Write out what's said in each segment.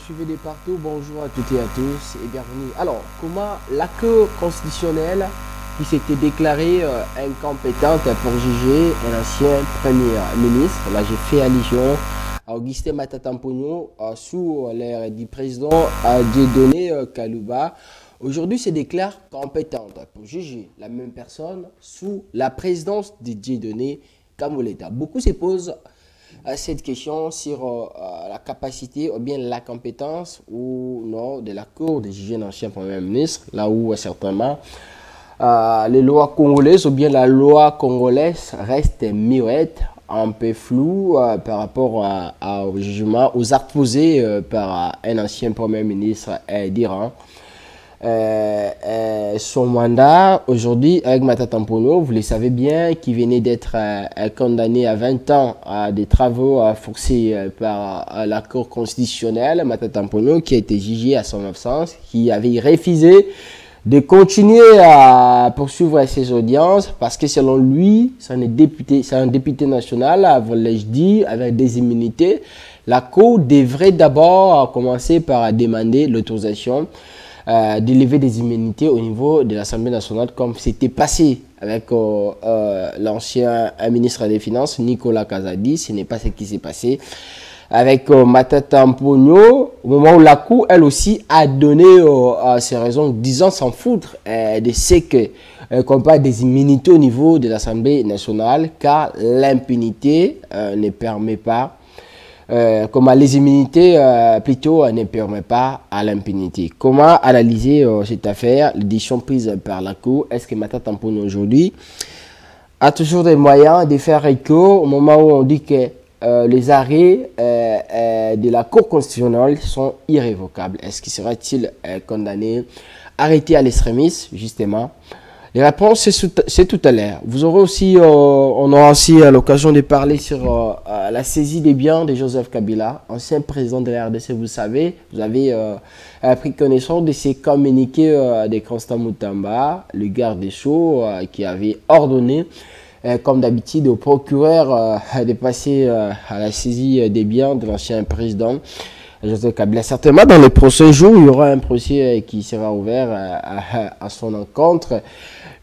suivez de partout, bonjour à toutes et à tous et bienvenue. Alors, comment la Cour constitutionnelle qui s'était déclarée incompétente pour juger un ancien Premier ministre, là j'ai fait allusion à Augustin Matata Mponyo sous l'ère du président Dieudonné Kalouba, aujourd'hui se déclare compétente pour juger la même personne sous la présidence de Dieudonné Kamoleta. Beaucoup se posent cette question sur la capacité ou bien la compétence ou non de la Cour de juger un ancien Premier ministre, là où certainement les lois congolaises ou bien la loi congolaise reste muette, un peu floue par rapport au jugement, aux actes posés par un ancien Premier ministre d'Iran. Son mandat aujourd'hui avec Matata Mponyo, vous le savez bien, qui venait d'être condamné à 20 ans à des travaux forcés par la Cour constitutionnelle. Matata Mponyo qui a été jugé à son absence, qui avait refusé de continuer à poursuivre ses audiences parce que selon lui, c'est un député national, l'ai-je dit, avec des immunités. La Cour devrait d'abord commencer par demander l'autorisation d'élever des immunités au niveau de l'Assemblée nationale, comme c'était passé avec l'ancien ministre des Finances, Nicolas Kazadi. Ce n'est pas ce qui s'est passé avec Matata Mponyo, au moment où la Cour, elle aussi, a donné ses raisons, disant s'en foutre de ce qu'on parle des immunités au niveau de l'Assemblée nationale, car l'impunité ne permet pas comment les immunités plutôt ne permettent pas à l'impunité. Comment analyser cette affaire, les décisions prises par la Cour? Est-ce que Matata Mponyo aujourd'hui a toujours des moyens de faire écho au moment où on dit que les arrêts de la Cour constitutionnelle sont irrévocables? Est-ce qu'il sera-t-il condamné, arrêté à l'extrémisme, justement? Les réponses, c'est tout à l'heure. Vous aurez aussi, on aura aussi l'occasion de parler sur la saisie des biens de Joseph Kabila, ancien président de la RDC. Vous savez, vous avez pris connaissance de ces communiqués de Constant Moutamba, le garde des Sceaux, qui avait ordonné, comme d'habitude, au procureur de passer à la saisie des biens de l'ancien président Joseph Kabila. Certainement, dans les prochains jours, il y aura un procès qui sera ouvert à son encontre.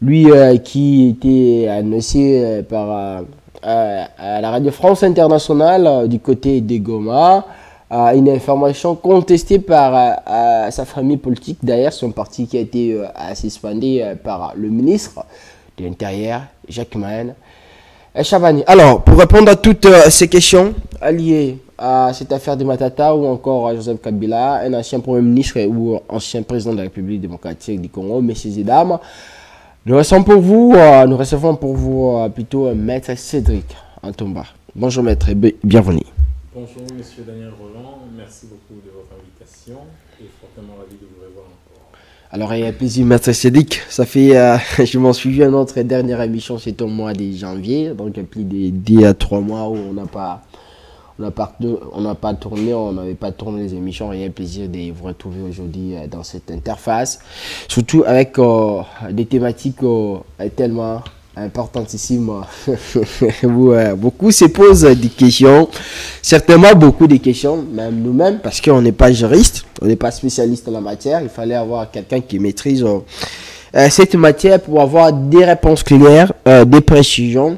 Lui qui était annoncé par la Radio France Internationale du côté de Goma, une information contestée par sa famille politique, d'ailleurs son parti qui a été suspendu par le ministre de l'Intérieur, Jacques Mahen Chabani. Alors, pour répondre à toutes ces questions liées à cette affaire de Matata ou encore à Joseph Kabila, un ancien Premier ministre ou ancien président de la République démocratique du Congo, messieurs et dames, nous recevons pour vous plutôt Maître Cédric Antomba. Bonjour Maître et bienvenue. Bonjour Monsieur Daniel Roland, merci beaucoup de votre invitation et fortement ravi de vous revoir encore. Alors il y a plaisir Maître Cédric, ça fait, je m'en suis vu à notre dernière émission, c'était au mois de janvier, donc il y a plus de 3 mois où on n'avait pas tourné les émissions. Il y a un plaisir de vous retrouver aujourd'hui dans cette interface, surtout avec des thématiques tellement importantissimes. Beaucoup se posent des questions, certainement beaucoup de questions, même nous-mêmes, parce qu'on n'est pas juriste, on n'est pas spécialiste en la matière. Il fallait avoir quelqu'un qui maîtrise cette matière pour avoir des réponses claires, des précisions.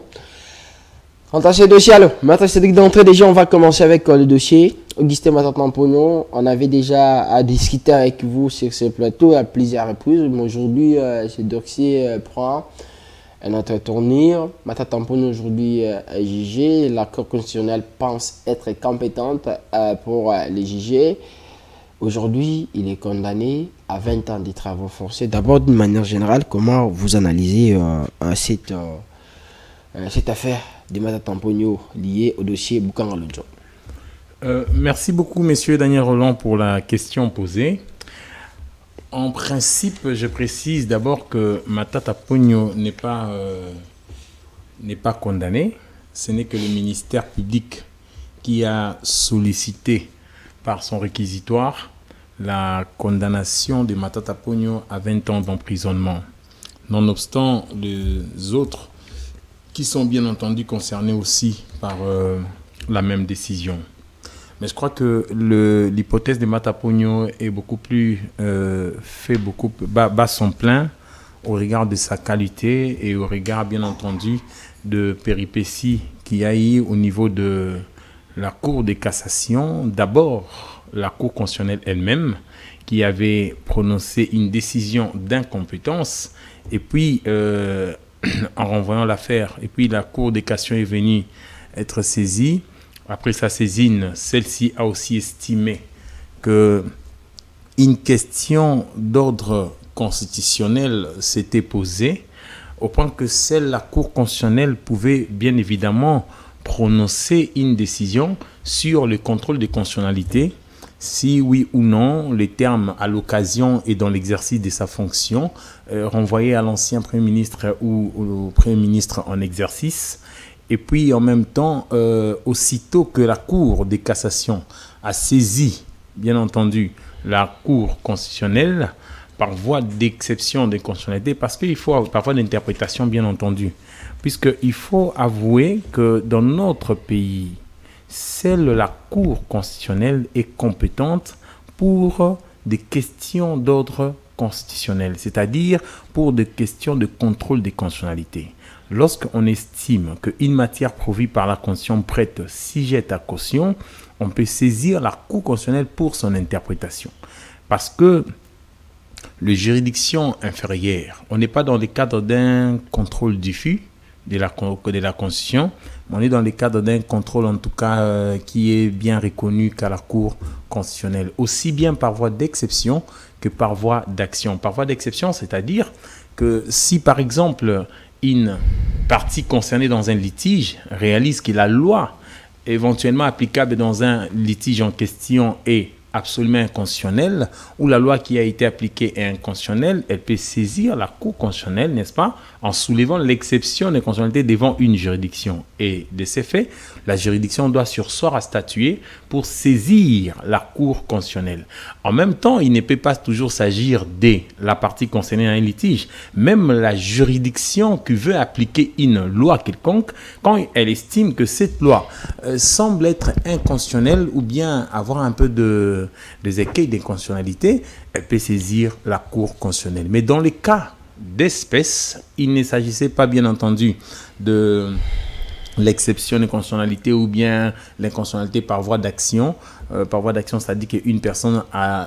Quant à ce dossier, alors, Maître Cédric, d'entrée, déjà, on va commencer avec le dossier. Augustin Matata Mponyo, on avait déjà discuté avec vous sur ce plateau à plusieurs reprises, mais aujourd'hui, ce dossier prend un autre tournure. Matata Mponyo aujourd'hui est jugé. La Cour constitutionnelle pense être compétente pour les juger. Aujourd'hui, il est condamné à 20 ans de travaux forcés. D'abord, d'une manière générale, comment vous analysez cette affaire de Matata Mponyo liée au dossier Boukan Alodjo? Merci beaucoup, Monsieur Daniel Roland, pour la question posée. En principe, je précise d'abord que Matata Mponyo n'est pas condamné. Ce n'est que le ministère public qui a sollicité par son réquisitoire la condamnation de Matata Mponyo à 20 ans d'emprisonnement. Nonobstant les autres qui sont bien entendu concernés aussi par la même décision. Mais je crois que l'hypothèse de Matapogno est beaucoup plus bat son plein au regard de sa qualité et au regard, bien entendu, de péripéties qu'il y a eu au niveau de la Cour de cassation. D'abord, la Cour constitutionnelle elle-même, qui avait prononcé une décision d'incompétence, et puis, en renvoyant l'affaire, et puis la Cour de cassation est venue être saisie. Après sa saisine, celle-ci a aussi estimé que une question d'ordre constitutionnel s'était posée, au point que la Cour constitutionnelle pouvait bien évidemment prononcer une décision sur le contrôle de constitutionnalité, si oui ou non les termes à l'occasion et dans l'exercice de sa fonction renvoyaient à l'ancien Premier ministre ou au Premier ministre en exercice. Et puis en même temps, aussitôt que la Cour de cassation a saisi, bien entendu, la Cour constitutionnelle, par voie d'exception de constitutionnalité, parce qu'il faut par voie d'interprétation, bien entendu, puisqu'il faut avouer que dans notre pays, seule la Cour constitutionnelle est compétente pour des questions d'ordre constitutionnel, c'est-à-dire pour des questions de contrôle des constitutionnalités. Lorsqu'on estime qu'une matière prouvue par la Constitution prête sujet à caution, on peut saisir la Cour constitutionnelle pour son interprétation. Parce que les juridictions inférieures, on n'est pas dans le cadre d'un contrôle diffus de la Constitution, mais on est dans le cadre d'un contrôle en tout cas qui est bien reconnu qu'à la Cour constitutionnelle, aussi bien par voie d'exception que par voie d'action. Par voie d'exception, c'est-à-dire que si par exemple une partie concernée dans un litige réalise que la loi éventuellement applicable dans un litige en question est absolument inconstitutionnelle, ou la loi qui a été appliquée est inconstitutionnelle, elle peut saisir la Cour constitutionnelle, n'est-ce pas, en soulevant l'exception de constitutionnalité devant une juridiction. Et de ces faits, la juridiction doit surseoir à statuer pour saisir la Cour constitutionnelle. En même temps, il ne peut pas toujours s'agir de la partie concernée dans un litige. Même la juridiction qui veut appliquer une loi quelconque, quand elle estime que cette loi semble être inconstitutionnelle ou bien avoir un peu des écueils d'inconstitutionnalité, elle peut saisir la Cour constitutionnelle. Mais dans les cas d'espèce, il ne s'agissait pas bien entendu de l'exception de constitutionnalité ou bien l'inconstitutionnalité par voie d'action. Par voie d'action, c'est-à-dire qu'une personne,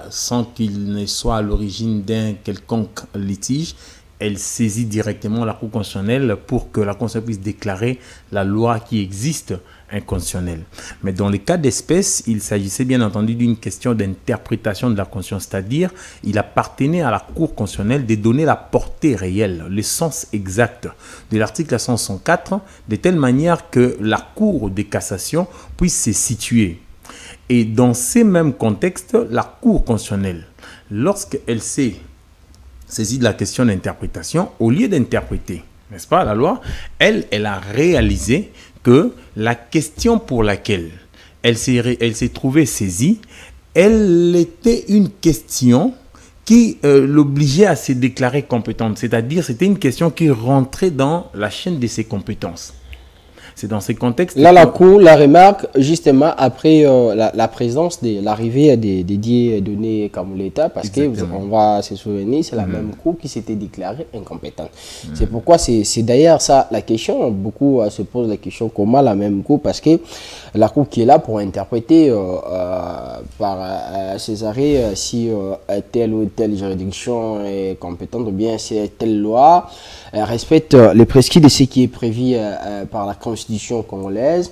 sans qu'il ne soit à l'origine d'un quelconque litige, elle saisit directement la Cour constitutionnelle pour que la Constitution puisse déclarer la loi qui existe inconstitutionnelle. Mais dans les cas d'espèce, il s'agissait bien entendu d'une question d'interprétation de la Constitution, c'est-à-dire il appartenait à la Cour constitutionnelle de donner la portée réelle, le sens exact de l'article 164, de telle manière que la Cour de cassation puisse se situer. Et dans ces mêmes contextes, la Cour constitutionnelle, lorsqu'elle s'est saisie de la question d'interprétation, au lieu d'interpréter, n'est-ce pas, la loi, elle a réalisé que la question pour laquelle elle s'est trouvée saisie, elle était une question qui l'obligeait à se déclarer compétente. C'est-à-dire, c'était une question qui rentrait dans la chaîne de ses compétences. C'est dans ces contextes... Là, la Cour la remarque justement après la présence de l'arrivée des données comme l'État, parce qu'on va se souvenir, c'est la même Cour qui s'était déclarée incompétente. C'est pourquoi c'est d'ailleurs ça la question. Beaucoup se posent la question comment la même Cour, parce que la Cour qui est là pour interpréter par ses arrêts si telle ou telle juridiction est compétente ou bien si telle loi respecte les prescrits de ce qui est prévu par la Constitution congolaise.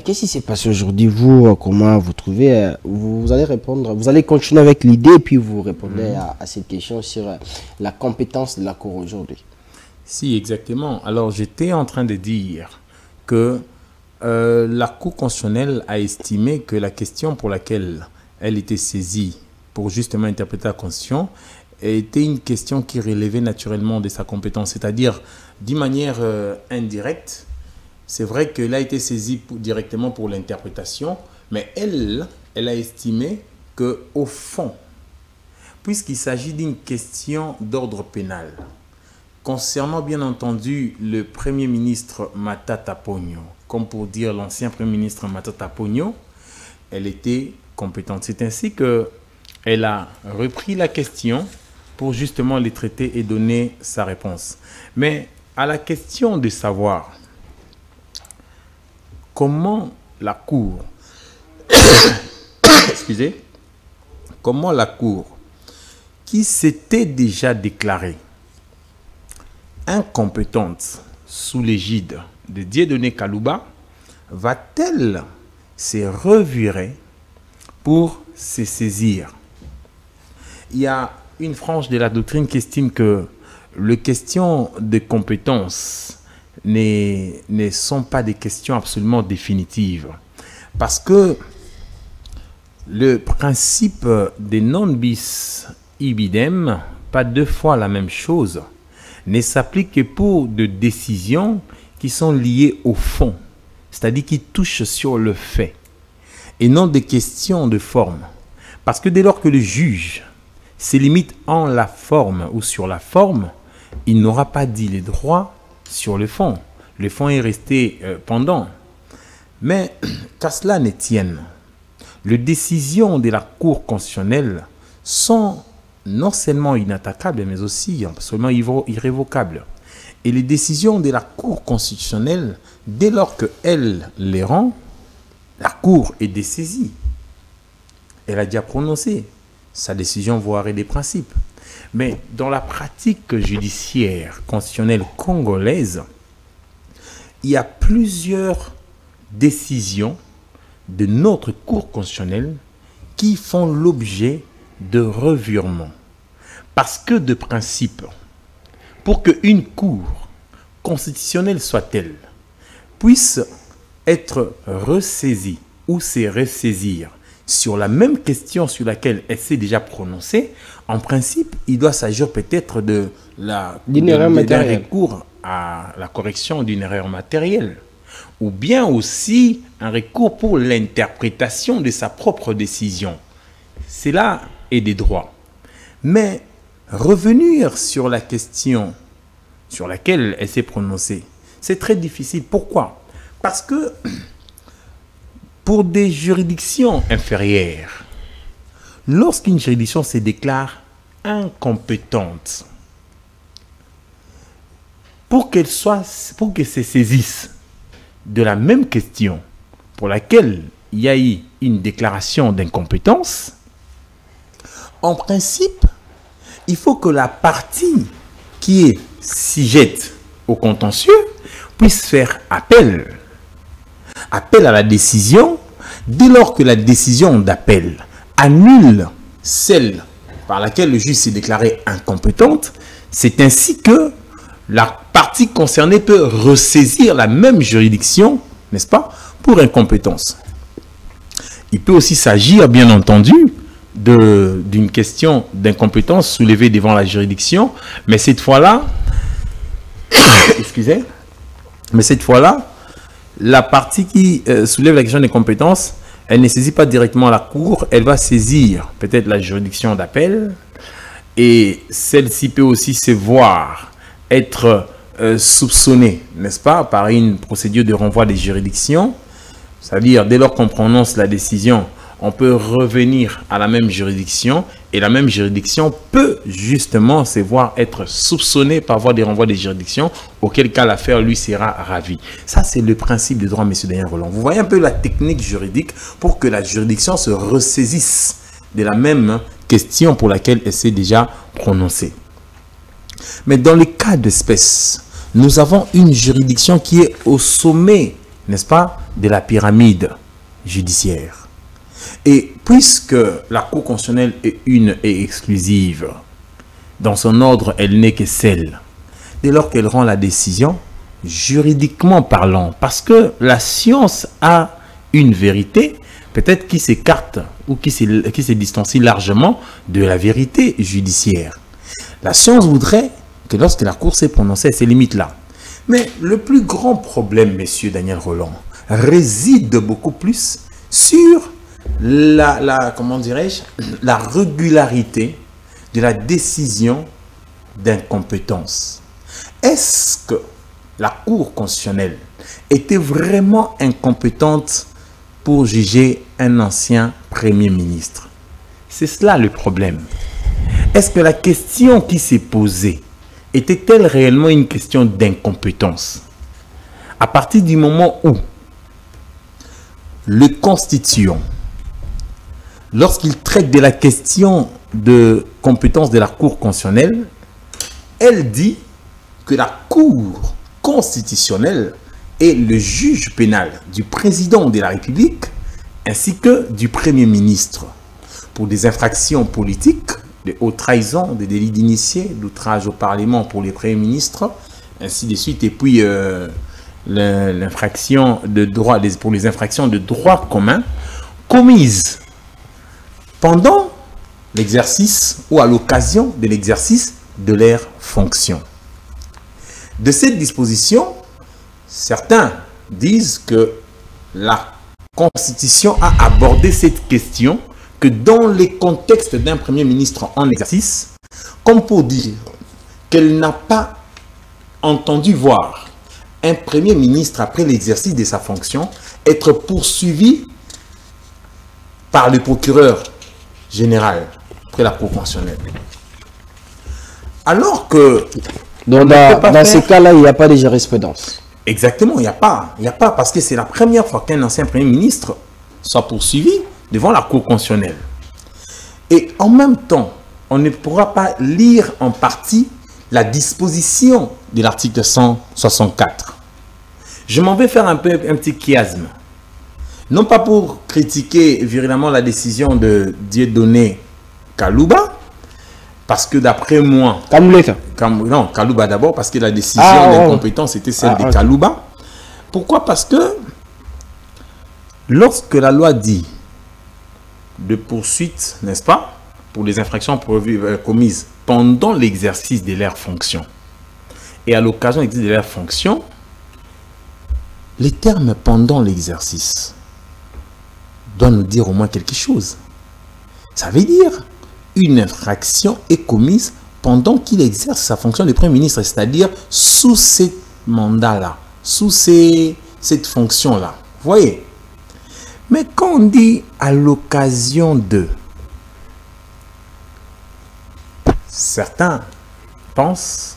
Qu'est-ce qui s'est passé aujourd'hui? Vous, comment vous trouvez? Vous allez répondre, vous allez continuer avec l'idée et puis vous répondez à cette question sur la compétence de la Cour aujourd'hui. Si, exactement. Alors, j'étais en train de dire que la Cour constitutionnelle a estimé que la question pour laquelle elle était saisie pour justement interpréter la Constitution était une question qui relevait naturellement de sa compétence, c'est-à-dire d'une manière indirecte. C'est vrai qu'elle a été saisie directement pour l'interprétation, mais elle a estimé qu'au fond, puisqu'il s'agit d'une question d'ordre pénal, concernant bien entendu le Premier ministre Matata Ponyo, comme pour dire l'ancien Premier ministre Matata Ponyo, elle était compétente. C'est ainsi qu'elle a repris la question pour justement les traiter et donner sa réponse. Mais à la question de savoir comment la Cour, excusez, comment la Cour, qui s'était déjà déclarée incompétente sous l'égide de Dieudonné Kalouba, va-t-elle se revirer pour se saisir? Il y a une frange de la doctrine qui estime que les questions de compétence ne sont pas des questions absolument définitives. Parce que le principe de non bis ibidem, pas deux fois la même chose, ne s'applique que pour des décisions qui sont liées au fond, c'est-à-dire qui touchent sur le fait, et non des questions de forme. Parce que dès lors que le juge se limite en la forme ou sur la forme, il n'aura pas dit les droits sur le fond. Le fond est resté pendant. Mais qu'à cela ne tienne, les décisions de la Cour constitutionnelle sont non seulement inattaquables, mais aussi absolument irrévocables. Et les décisions de la Cour constitutionnelle, dès lors qu'elle les rend, la Cour est dessaisie. Elle a déjà prononcé sa décision, voire des principes. Mais dans la pratique judiciaire constitutionnelle congolaise, il y a plusieurs décisions de notre Cour constitutionnelle qui font l'objet de revirements. Parce que de principe, pour qu'une Cour constitutionnelle soit-elle, puisse être ressaisie ou se ressaisir sur la même question sur laquelle elle s'est déjà prononcée, en principe, il doit s'agir peut-être d'un recours à la correction d'une erreur matérielle, ou bien aussi un recours pour l'interprétation de sa propre décision. C'est là et des droits. Mais revenir sur la question sur laquelle elle s'est prononcée, c'est très difficile. Pourquoi? Parce que pour des juridictions inférieures, lorsqu'une juridiction se déclare incompétente, pour qu'elle se saisisse de la même question pour laquelle il y a eu une déclaration d'incompétence, en principe, il faut que la partie qui est sujette au contentieux puisse faire appel à la décision, dès lors que la décision d'appel annule celle par laquelle le juge s'est déclaré incompétente. C'est ainsi que la partie concernée peut ressaisir la même juridiction, n'est-ce pas, pour incompétence. Il peut aussi s'agir, bien entendu, d'une question d'incompétence soulevée devant la juridiction, mais cette fois-là, excusez, mais cette fois-là, la partie qui soulève la question des compétences, elle ne saisit pas directement la Cour, elle va saisir peut-être la juridiction d'appel, et celle-ci peut aussi se voir être soupçonnée, n'est-ce pas, par une procédure de renvoi des juridictions. C'est-à-dire, dès lors qu'on prononce la décision, on peut revenir à la même juridiction, et la même juridiction peut justement se voir être soupçonnée par voie des renvois des juridictions, auquel cas l'affaire lui sera ravie. Ça, c'est le principe du droit, M. Daniel Roland. Vous voyez un peu la technique juridique pour que la juridiction se ressaisisse de la même question pour laquelle elle s'est déjà prononcée. Mais dans le cas d'espèce, nous avons une juridiction qui est au sommet, n'est-ce pas, de la pyramide judiciaire. Et puisque la Cour constitutionnelle est une et exclusive, dans son ordre, elle n'est que celle, dès lors qu'elle rend la décision, juridiquement parlant, parce que la science a une vérité, peut-être qui s'écarte ou qui se distancie largement de la vérité judiciaire. La science voudrait que lorsque la Cour s'est prononcée, elle se limite là. Mais le plus grand problème, M. Daniel Roland, réside beaucoup plus sur comment dirais-je, la régularité de la décision d'incompétence. Est-ce que la Cour constitutionnelle était vraiment incompétente pour juger un ancien Premier ministre? C'est cela le problème. Est-ce que la question qui s'est posée était-elle réellement une question d'incompétence? À partir du moment où le constituant, lorsqu'il traite de la question de compétence de la Cour constitutionnelle, elle dit que la Cour constitutionnelle est le juge pénal du président de la République ainsi que du Premier ministre pour des infractions politiques, de haute trahison, de délits d'initié, d'outrage au Parlement pour les premiers ministres, ainsi de suite, et puis l'infraction de droit, pour les infractions de droit commun commises pendant l'exercice ou à l'occasion de l'exercice de leurs fonctions. De cette disposition, certains disent que la Constitution a abordé cette question que dans les contextes d'un Premier ministre en exercice, comme pour dire qu'elle n'a pas entendu voir un Premier ministre après l'exercice de sa fonction être poursuivi par le procureur général après la Cour constitutionnelle. Alors que... Donc dans ces cas-là, il n'y a pas de jurisprudence. Exactement, il n'y a pas. Il n'y a pas parce que c'est la première fois qu'un ancien Premier ministre soit poursuivi devant la Cour constitutionnelle. Et en même temps, on ne pourra pas lire en partie la disposition de l'article 164. Je m'en vais faire un petit chiasme. Non pas pour critiquer virilement la décision de Dieudonné Kalouba, parce que d'après moi... Non, Kalouba d'abord, parce que la décision d'incompétence était celle de Kalouba. Pourquoi? Parce que lorsque la loi dit de poursuite, n'est-ce pas, pour les infractions commises pendant l'exercice de leurs fonctions et à l'occasion de l'exercice de leurs fonctions, les termes pendant l'exercice doivent nous dire au moins quelque chose. Ça veut dire une infraction est commise pendant qu'il exerce sa fonction de Premier ministre, c'est-à-dire sous ce mandat-là, sous cette fonction-là. Vous voyez? Mais quand on dit à l'occasion de, certains pensent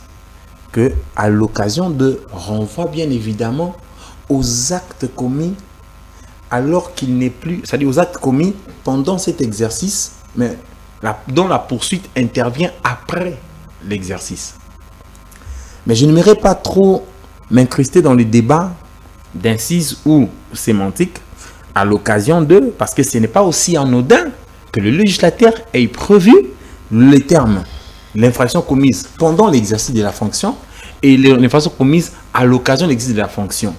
que à l'occasion de renvoie bien évidemment aux actes commis alors qu'il n'est plus, c'est-à-dire aux actes commis pendant cet exercice, mais dont la poursuite intervient après l'exercice. Mais je n'aimerais pas trop m'incruster dans le débat d'incise ou sémantique à l'occasion de, parce que ce n'est pas aussi anodin que le législateur ait prévu les termes, l'infraction commise pendant l'exercice de la fonction et l'infraction commise à l'occasion de l'exercice de la fonction.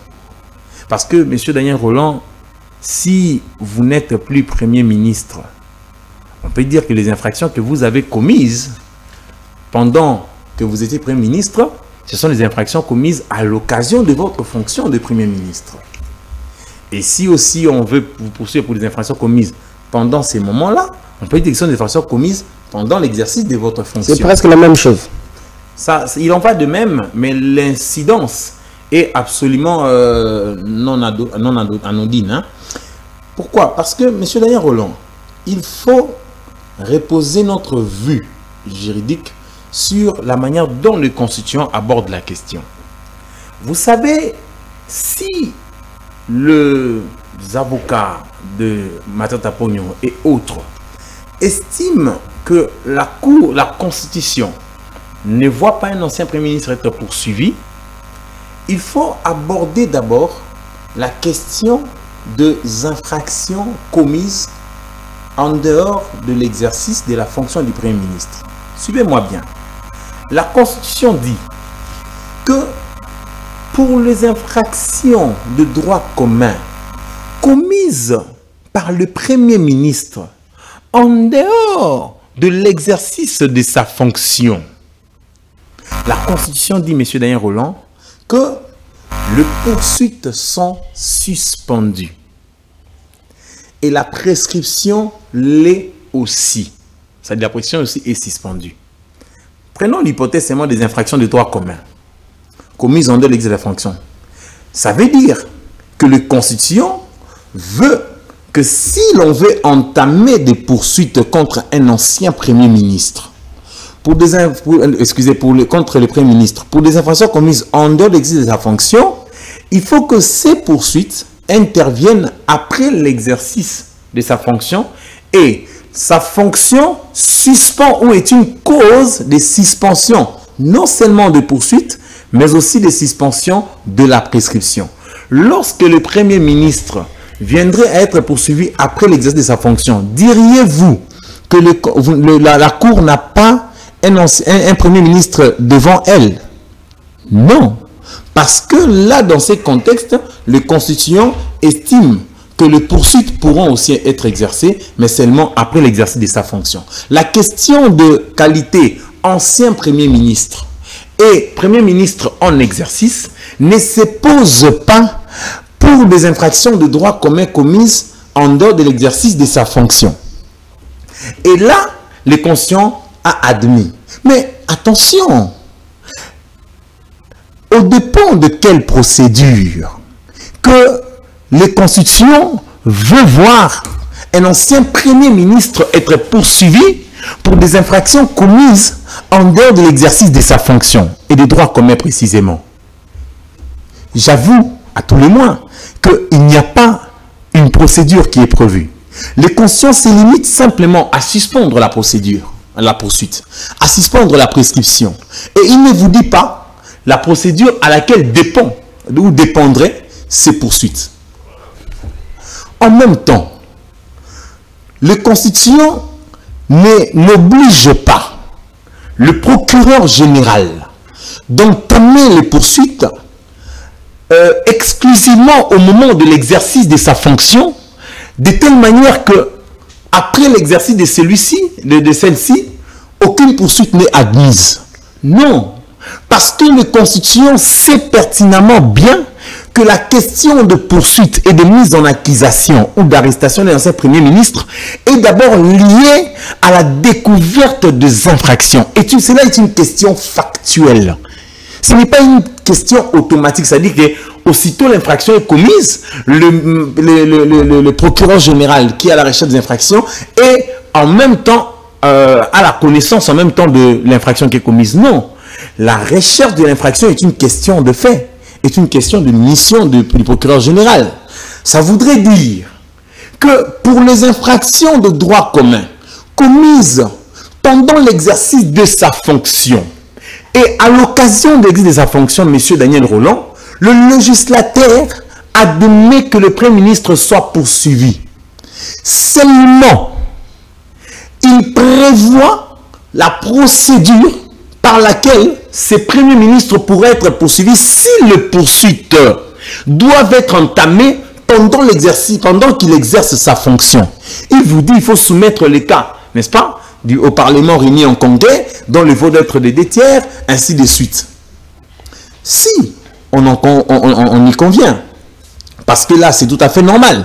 Parce que, M. Daniel Rolland, si vous n'êtes plus Premier ministre, on peut dire que les infractions que vous avez commises pendant que vous étiez Premier ministre, ce sont les infractions commises à l'occasion de votre fonction de Premier ministre. Et si aussi on veut vous poursuivre pour les infractions commises pendant ces moments-là, on peut dire que ce sont des infractions commises pendant l'exercice de votre fonction. C'est presque la même chose. Ça, il en va de même, mais l'incidence est absolument non anodine. Hein? Pourquoi? Parce que, M. Daniel Rolland, il faut reposer notre vue juridique sur la manière dont le constituant aborde la question. Vous savez, si les avocats de Matata Ponyo et autres estiment que la Constitution ne voit pas un ancien Premier ministre être poursuivi, il faut aborder d'abord la question des infractions commises en dehors de l'exercice de la fonction du Premier ministre. Suivez-moi bien. La Constitution dit que pour les infractions de droit commun commises par le Premier ministre en dehors de l'exercice de sa fonction, la Constitution dit, M. Daniel Rolland, que les poursuites sont suspendues. Et la prescription l'est aussi. C'est-à-dire la prescription aussi est suspendue. Prenons l'hypothèse seulement des infractions de droit commun commises en dehors de l'exercice de la fonction. Ça veut dire que le constituant veut que si l'on veut entamer des poursuites contre un ancien Premier ministre, contre le Premier ministre, pour des infractions commises en dehors de l'exercice de sa fonction, il faut que ces poursuites interviennent après l'exercice de sa fonction et sa fonction suspend ou est une cause de suspension, non seulement de poursuite, mais aussi de suspension de la prescription. Lorsque le Premier ministre viendrait à être poursuivi après l'exercice de sa fonction, diriez-vous que la Cour n'a pas un Premier ministre devant elle? Non. Parce que là, dans ces contextes, le Constitution estime que les poursuites pourront aussi être exercées, mais seulement après l'exercice de sa fonction. La question de qualité ancien Premier ministre et Premier ministre en exercice ne se pose pas pour des infractions de droit commun commises en dehors de l'exercice de sa fonction. Et là, le Constitution a admis. Mais attention, au dépend de quelle procédure que les Constitutions veut voir un ancien Premier ministre être poursuivi pour des infractions commises en dehors de l'exercice de sa fonction et des droits communs précisément. J'avoue à tous les moins qu'il n'y a pas une procédure qui est prévue. Les Constitutions se limitent simplement à suspendre la procédure, la poursuite, à suspendre la prescription. Et il ne vous dit pas la procédure à laquelle dépend ou dépendrait ces poursuites. En même temps, la Constitution n'oblige pas le procureur général d'entamer les poursuites exclusivement au moment de l'exercice de sa fonction, de telle manière que après l'exercice de celle-ci, aucune poursuite n'est admise. Non, parce que la Constitution sait pertinemment bien que la question de poursuite et de mise en accusation ou d'arrestation d'un ancien Premier ministre est d'abord liée à la découverte des infractions. Et cela est une question factuelle. Ce n'est pas une question automatique. C'est-à-dire que aussitôt l'infraction est commise, le procureur général qui est à la recherche des infractions est en même temps à la connaissance en même temps de l'infraction qui est commise. Non. La recherche de l'infraction est une question de fait, est une question de mission du procureur général. Ça voudrait dire que pour les infractions de droit commun commises pendant l'exercice de sa fonction et à l'occasion de l'exercice de sa fonction, M. Daniel Rolland, le législateur admet que le Premier ministre soit poursuivi. Seulement, il prévoit la procédure par laquelle ces premiers ministres pourraient être poursuivis si les poursuites doivent être entamées pendant l'exercice, pendant qu'il exerce sa fonction. Il vous dit qu'il faut soumettre les cas, n'est-ce pas, au Parlement réuni en congrès, dont le vote doit être des 2/3, ainsi de suite. Si on y convient, parce que là c'est tout à fait normal.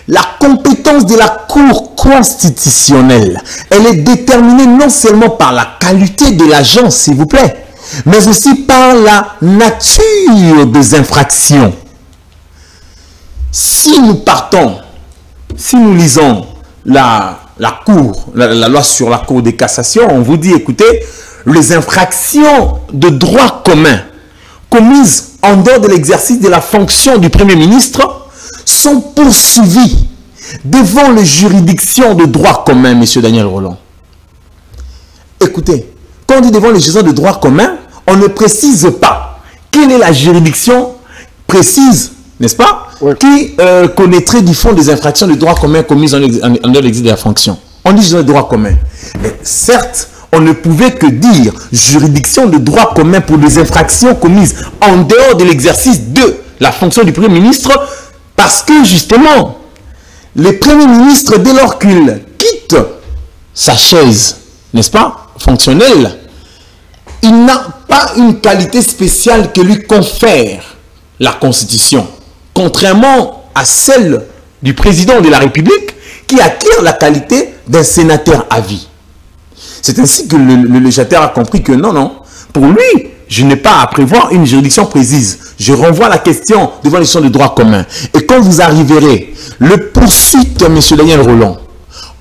La compétence de la Cour constitutionnelle, elle est déterminée non seulement par la qualité de l'agent, s'il vous plaît, mais aussi par la nature des infractions. Si nous partons, si nous lisons la loi sur la Cour de cassation, on vous dit, écoutez, les infractions de droit commun commises en dehors de l'exercice de la fonction du Premier ministre sont poursuivis devant les juridictions de droit commun, M. Daniel Rolland. Écoutez, quand on dit devant les juridictions de droit commun, on ne précise pas quelle est la juridiction précise, n'est-ce pas, oui, qui connaîtrait du fond des infractions de droit commun commises en dehors de l'exercice de la fonction. On dit juridiction de droit commun. Mais certes, on ne pouvait que dire juridiction de droit commun pour des infractions commises en dehors de l'exercice de la fonction du Premier ministre, parce que justement, le Premier ministre, dès lors qu'il quitte sa chaise, n'est-ce pas, fonctionnelle, il n'a pas une qualité spéciale que lui confère la Constitution, contrairement à celle du président de la République qui acquiert la qualité d'un sénateur à vie. C'est ainsi que le législateur a compris que non, pour lui, je n'ai pas à prévoir une juridiction précise. Je renvoie la question devant les de droit commun. Et quand vous arriverez, le poursuite, M. Daniel Rolland,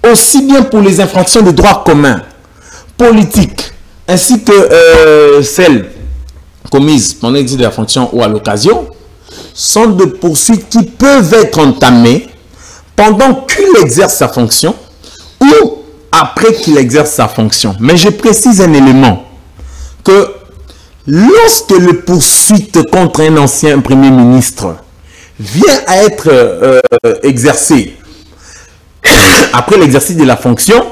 aussi bien pour les infractions de droit commun, politique, ainsi que celles commises pendant l'exercice de la fonction ou à l'occasion, sont des poursuites qui peuvent être entamées pendant qu'il exerce sa fonction ou après qu'il exerce sa fonction. Mais je précise un élément, que lorsque le poursuite contre un ancien Premier ministre vient à être exercé après l'exercice de la fonction,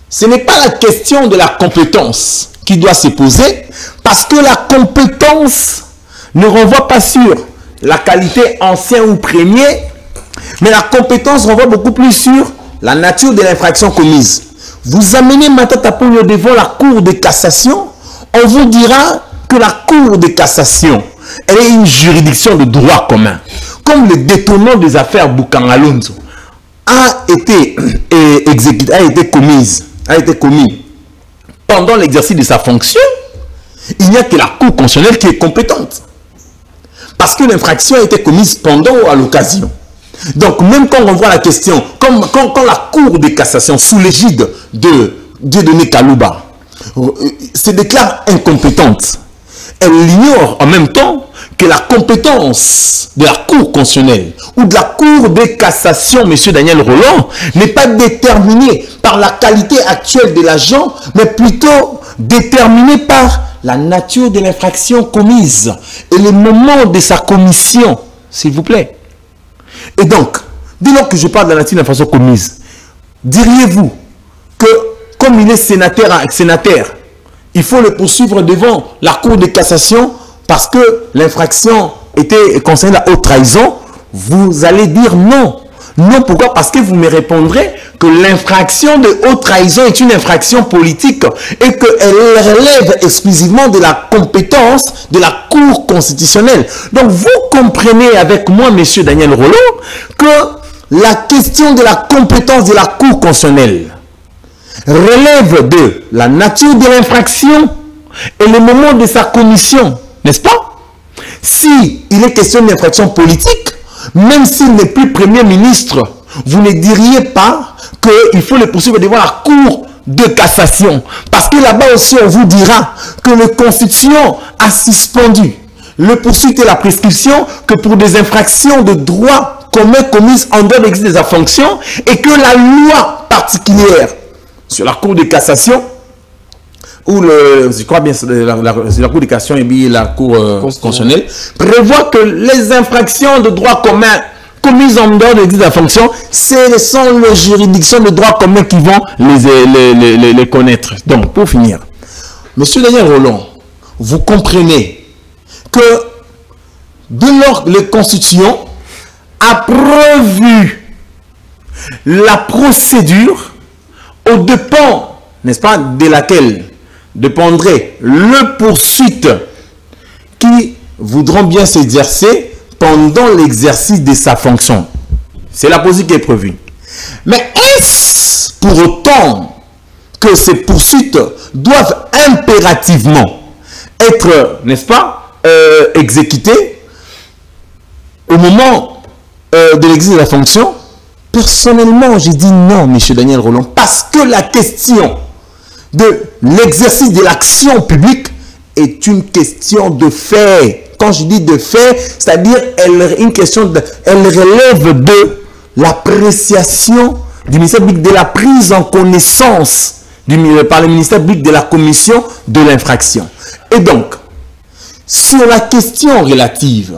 ce n'est pas la question de la compétence qui doit se poser, parce que la compétence ne renvoie pas sur la qualité ancien ou premier, mais la compétence renvoie beaucoup plus sur la nature de l'infraction commise. Vous amenez Matata Ponyo devant la Cour de cassation, on vous dira que la Cour de cassation, elle est une juridiction de droit commun. Comme le détournement des affaires Boukangalonzo a été exécuté, a été commis pendant l'exercice de sa fonction, il n'y a que la Cour constitutionnelle qui est compétente. Parce que l'infraction a été commise pendant ou à l'occasion. Donc, même quand on voit la question, quand la Cour de cassation, sous l'égide de Dieudonné Kalouba, se déclare incompétente, elle ignore en même temps que la compétence de la Cour constitutionnelle ou de la Cour de cassation, M. Daniel Rolland, n'est pas déterminée par la qualité actuelle de l'agent, mais plutôt déterminée par la nature de l'infraction commise et le moment de sa commission, s'il vous plaît. Et donc, dès lors que je parle de la nature de l'infraction commise, diriez-vous que, comme il est sénateur, il faut le poursuivre devant la Cour de cassation parce que l'infraction était concernée la haute trahison? Vous allez dire non. Non, pourquoi? Parce que vous me répondrez que l'infraction de haute trahison est une infraction politique et qu'elle relève exclusivement de la compétence de la Cour constitutionnelle. Donc, vous comprenez avec moi, M. Daniel Rolland, que la question de la compétence de la Cour constitutionnelle relève de la nature de l'infraction et le moment de sa commission, n'est-ce pas? Si il est question d'infraction politique, même s'il n'est plus Premier ministre, vous ne diriez pas qu'il faut le poursuivre devant la Cour de cassation. Parce que là-bas aussi, on vous dira que le Constitution a suspendu le poursuite et la prescription que pour des infractions de droit commun commises en dehors de l'exercice de sa fonction et que la loi particulière sur la Cour de cassation ou je crois bien la Cour de cassation et bien la Cour constitutionnelle prévoit que les infractions de droit commun commises en dehors de l'exercice de la fonction, ce sont les juridictions de droit commun qui vont les connaître. Donc, pour finir, Monsieur Daniel Rolland, vous comprenez que dès lors que les constitutions a prévu la procédure au dépend, n'est-ce pas, de laquelle dépendrait le poursuite qui voudront bien s'exercer pendant l'exercice de sa fonction. C'est la position qui est prévue. Mais est-ce pour autant que ces poursuites doivent impérativement être, n'est-ce pas, exécutées au moment de l'exercice de la fonction? Personnellement, j'ai dit non, M. Daniel Rolland, parce que la question de l'exercice de l'action publique est une question de fait. Quand je dis de fait, c'est-à-dire elle relève de l'appréciation du ministère public, de la prise en connaissance par le ministère public de la commission de l'infraction. Et donc, sur la question relative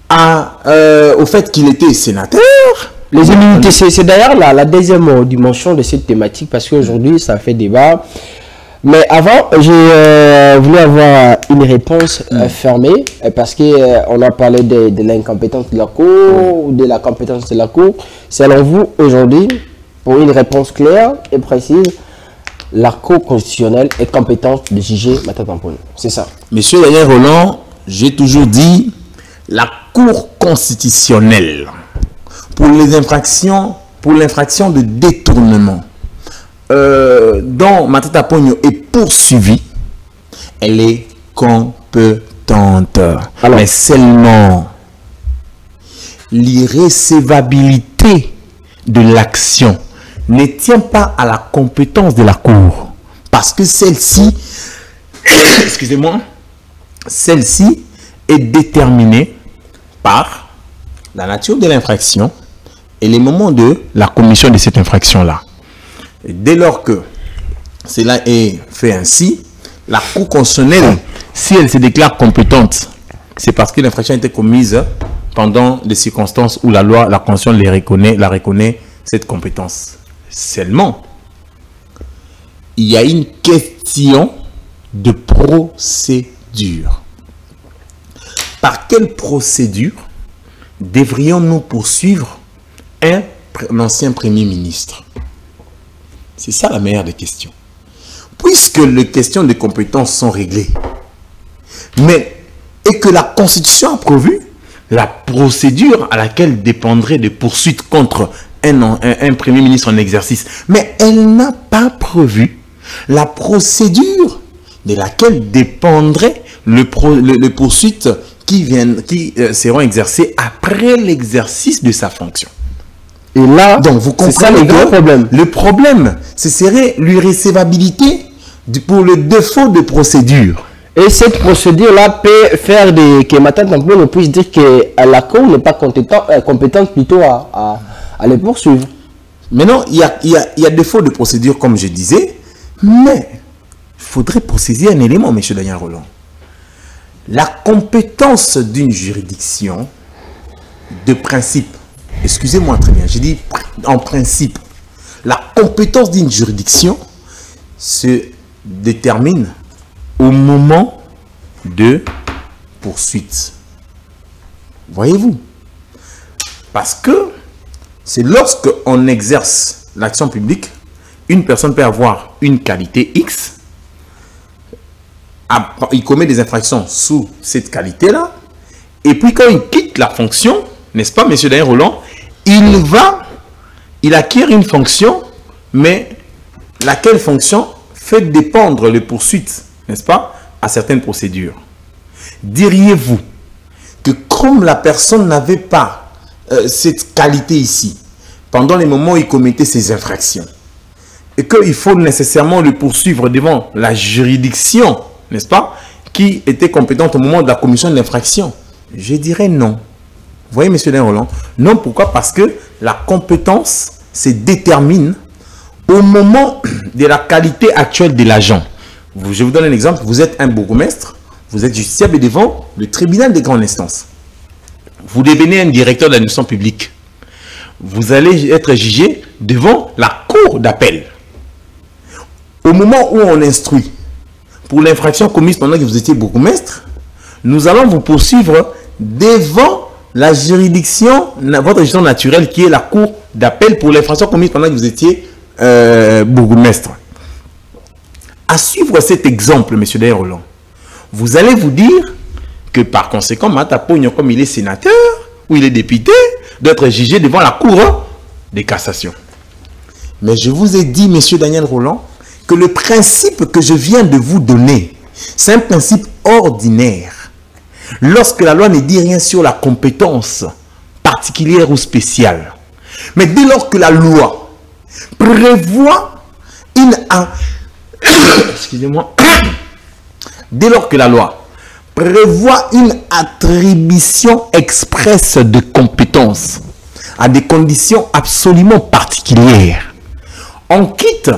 au fait qu'il était sénateur, les immunités, c'est d'ailleurs la deuxième dimension de cette thématique, parce qu'aujourd'hui, ça fait débat. Mais avant, je voulais avoir une réponse fermée, parce qu'on a parlé de l'incompétence de la Cour, ou de la compétence de la Cour. Selon vous, aujourd'hui, pour une réponse claire et précise, la Cour constitutionnelle est compétente de juger Matata Ponyo. C'est ça. Monsieur Daniel Rolland, j'ai toujours dit, la Cour constitutionnelle, pour les infractions, pour l'infraction de détournement, dont Matata Ponyo est poursuivi, elle est compétente. compétente. Alors, mais seulement l'irrécevabilité de l'action ne tient pas à la compétence de la Cour. Parce que celle-ci, excusez-moi, celle-ci est déterminée par la nature de l'infraction et les moments de la commission de cette infraction-là. Dès lors que cela est fait ainsi, la Cour constitutionnelle, si elle se déclare compétente, c'est parce que l'infraction a été commise pendant des circonstances où la loi, la Constitution la reconnaît cette compétence. Seulement, il y a une question de procédure. Par quelle procédure devrions-nous poursuivre un ancien Premier ministre? C'est ça la meilleure des questions. Puisque les questions de compétences sont réglées, et que la Constitution a prévu la procédure à laquelle dépendrait des poursuites contre un Premier ministre en exercice, mais elle n'a pas prévu la procédure de laquelle dépendraient les poursuites qui seront exercées après l'exercice de sa fonction. Et là, donc vous comprenez, c'est ça le grand problème. Le problème, ce serait l'irrécevabilité pour le défaut de procédure. Et cette procédure-là peut faire que Matata Tampono puisse dire que la Cour n'est pas compétente plutôt à les poursuivre. Maintenant, il y a défaut de procédure, comme je disais, mais il faudrait préciser un élément, M. Daniel Roland. La compétence d'une juridiction, de principe, excusez-moi très bien, j'ai dit en principe, la compétence d'une juridiction se détermine au moment de poursuite. Voyez-vous? Parce que c'est lorsque on exerce l'action publique, une personne peut avoir une qualité X, il commet des infractions sous cette qualité-là, et puis quand il quitte la fonction, n'est-ce pas, M. Daniel Roland, il acquiert une fonction, mais laquelle fonction fait dépendre les poursuites, n'est-ce pas, à certaines procédures. Diriez-vous que comme la personne n'avait pas cette qualité ici, pendant les moments où il commettait ses infractions, et qu'il faut nécessairement le poursuivre devant la juridiction, n'est-ce pas, qui était compétente au moment de la commission de l'infraction? Je dirais non. Vous voyez, M. Daniel Roland? Non, pourquoi? Parce que la compétence se détermine au moment de la qualité actuelle de l'agent. Je vous donne un exemple. Vous êtes un bourgmestre, vous êtes justiciable devant le tribunal de grande instance. Vous devenez un directeur d'administration publique. Vous allez être jugé devant la cour d'appel. Au moment où on instruit pour l'infraction commise pendant que vous étiez bourgmestre, nous allons vous poursuivre devant la juridiction, votre juridiction naturelle qui est la cour d'appel pour l'infraction commise pendant que vous étiez bourgmestre. À suivre cet exemple, M. Daniel Roland, vous allez vous dire que par conséquent, Matata Pogno, comme il est sénateur ou il est député, doit être jugé devant la cour de cassation. Mais je vous ai dit, M. Daniel Roland, que le principe que je viens de vous donner, c'est un principe ordinaire. Lorsque la loi ne dit rien sur la compétence particulière ou spéciale. Mais dès lors que la loi prévoit une... Excusez-moi. Dès lors que la loi prévoit une attribution expresse de compétences à des conditions absolument particulières, on quitte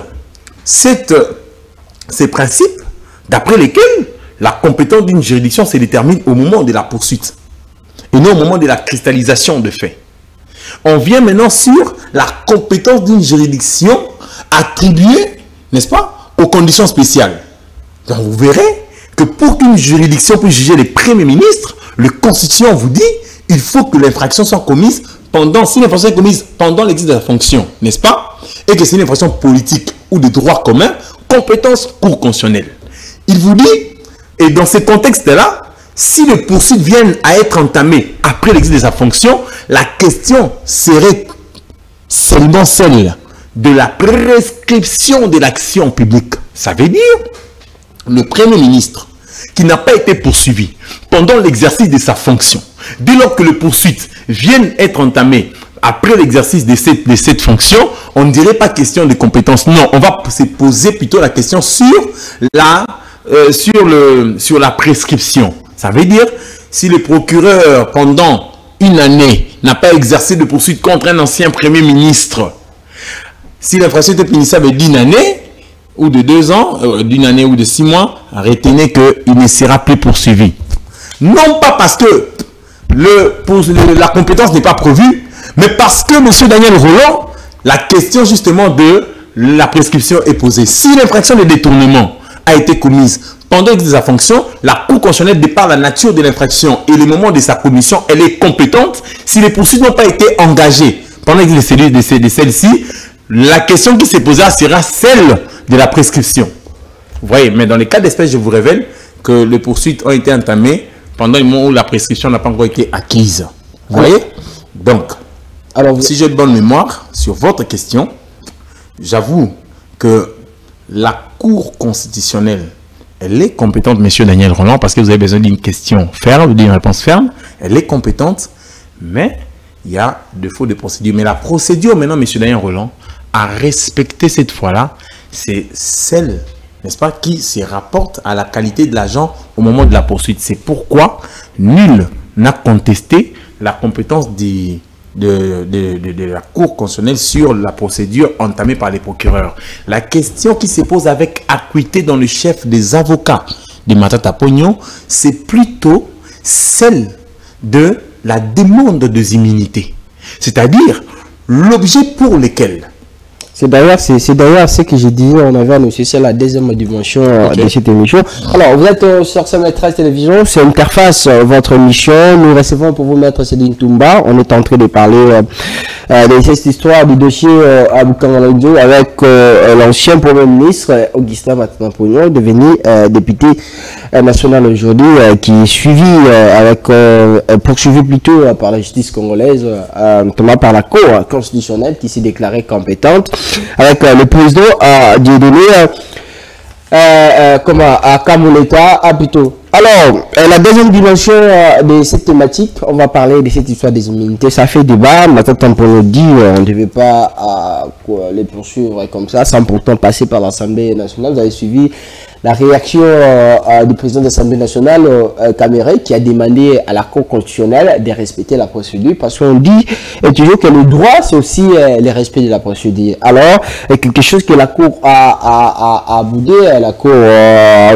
ces principes d'après lesquels la compétence d'une juridiction se détermine au moment de la poursuite et non au moment de la cristallisation de faits. On vient maintenant sur la compétence d'une juridiction attribuée, n'est-ce pas, aux conditions spéciales. Donc vous verrez que pour qu'une juridiction puisse juger les premiers ministres, le Constitution vous dit il faut que l'infraction soit commise si l'infraction est commise pendant l'exercice de la fonction, n'est-ce pas, et que c'est une infraction politique ou de droit commun, compétence cour constitutionnelle. Il vous dit, et dans ce contexte-là, si les poursuites viennent à être entamées après l'exercice de sa fonction, la question serait seulement celle de la prescription de l'action publique. Ça veut dire, le Premier ministre qui n'a pas été poursuivi pendant l'exercice de sa fonction, dès lors que les poursuites viennent être entamées après l'exercice de cette fonction, on ne dirait pas question de compétence. Non, on va se poser plutôt la question sur la prescription. Ça veut dire, si le procureur, pendant une année, n'a pas exercé de poursuite contre un ancien Premier ministre, si l'infraction était punissable d'une année, ou de 2 ans, d'une année ou de 6 mois, retenez qu'il ne sera plus poursuivi. Non pas parce que la compétence n'est pas prévue, mais parce que M. Daniel Rolland, la question justement de la prescription est posée. Si l'infraction de détournement a été commise pendant l'exercice de sa fonction, la Cour constitutionnelle, de par la nature de l'infraction et le moment de sa commission, elle est compétente. Si les poursuites n'ont pas été engagées pendant l'exercice de celle-ci, la question qui se posera sera celle de la prescription. Vous voyez, mais dans les cas d'espèce, je vous révèle que les poursuites ont été entamées pendant le moment où la prescription n'a pas encore été acquise. Vous voyez? Donc, alors, si j'ai de bonne mémoire sur votre question, j'avoue que la Cour constitutionnelle, elle est compétente, monsieur Daniel Rolland, parce que vous avez besoin d'une question ferme, d'une réponse ferme. Elle est compétente, mais il y a défaut de procédure. Mais la procédure, maintenant, monsieur Daniel Rolland, à respecter cette fois-là, c'est celle, n'est-ce pas, qui se rapporte à la qualité de l'agent au moment de la poursuite. C'est pourquoi nul n'a contesté la compétence de la Cour constitutionnelle sur la procédure entamée par les procureurs. La question qui se pose avec acuité dans le chef des avocats de Matata Pogno, c'est plutôt celle de la demande des immunités. C'est-à-dire l'objet pour lequel... C'est d'ailleurs ce que je disais, on avait annoncé, c'est la deuxième dimension de cette émission. Alors, vous êtes sur CMS13 Télévision, c'est Interface, votre émission. Nous recevons pour vous Maître Céline Toumba. On est en train de parler de cette histoire du dossier Aboukangalonjo avec l'ancien Premier ministre Augustin Matata Pogno, devenu député national aujourd'hui, qui est suivi poursuivi plutôt par la justice congolaise, notamment par la Cour constitutionnelle qui s'est déclarée compétente, avec le président Dieudonné à Kamoleta plutôt. Alors, la deuxième dimension de cette thématique, on va parler de cette histoire des immunités. Ça fait débat. Matata Pogno dit on ne devait pas les poursuivre comme ça, sans pourtant passer par l'Assemblée nationale. Vous avez suivi la réaction du président de l'Assemblée nationale, Caméré, qui a demandé à la Cour constitutionnelle de respecter la procédure, parce qu'on dit toujours que le droit, c'est aussi le respect de la procédure. Alors, quelque chose que la Cour a boudé, la Cour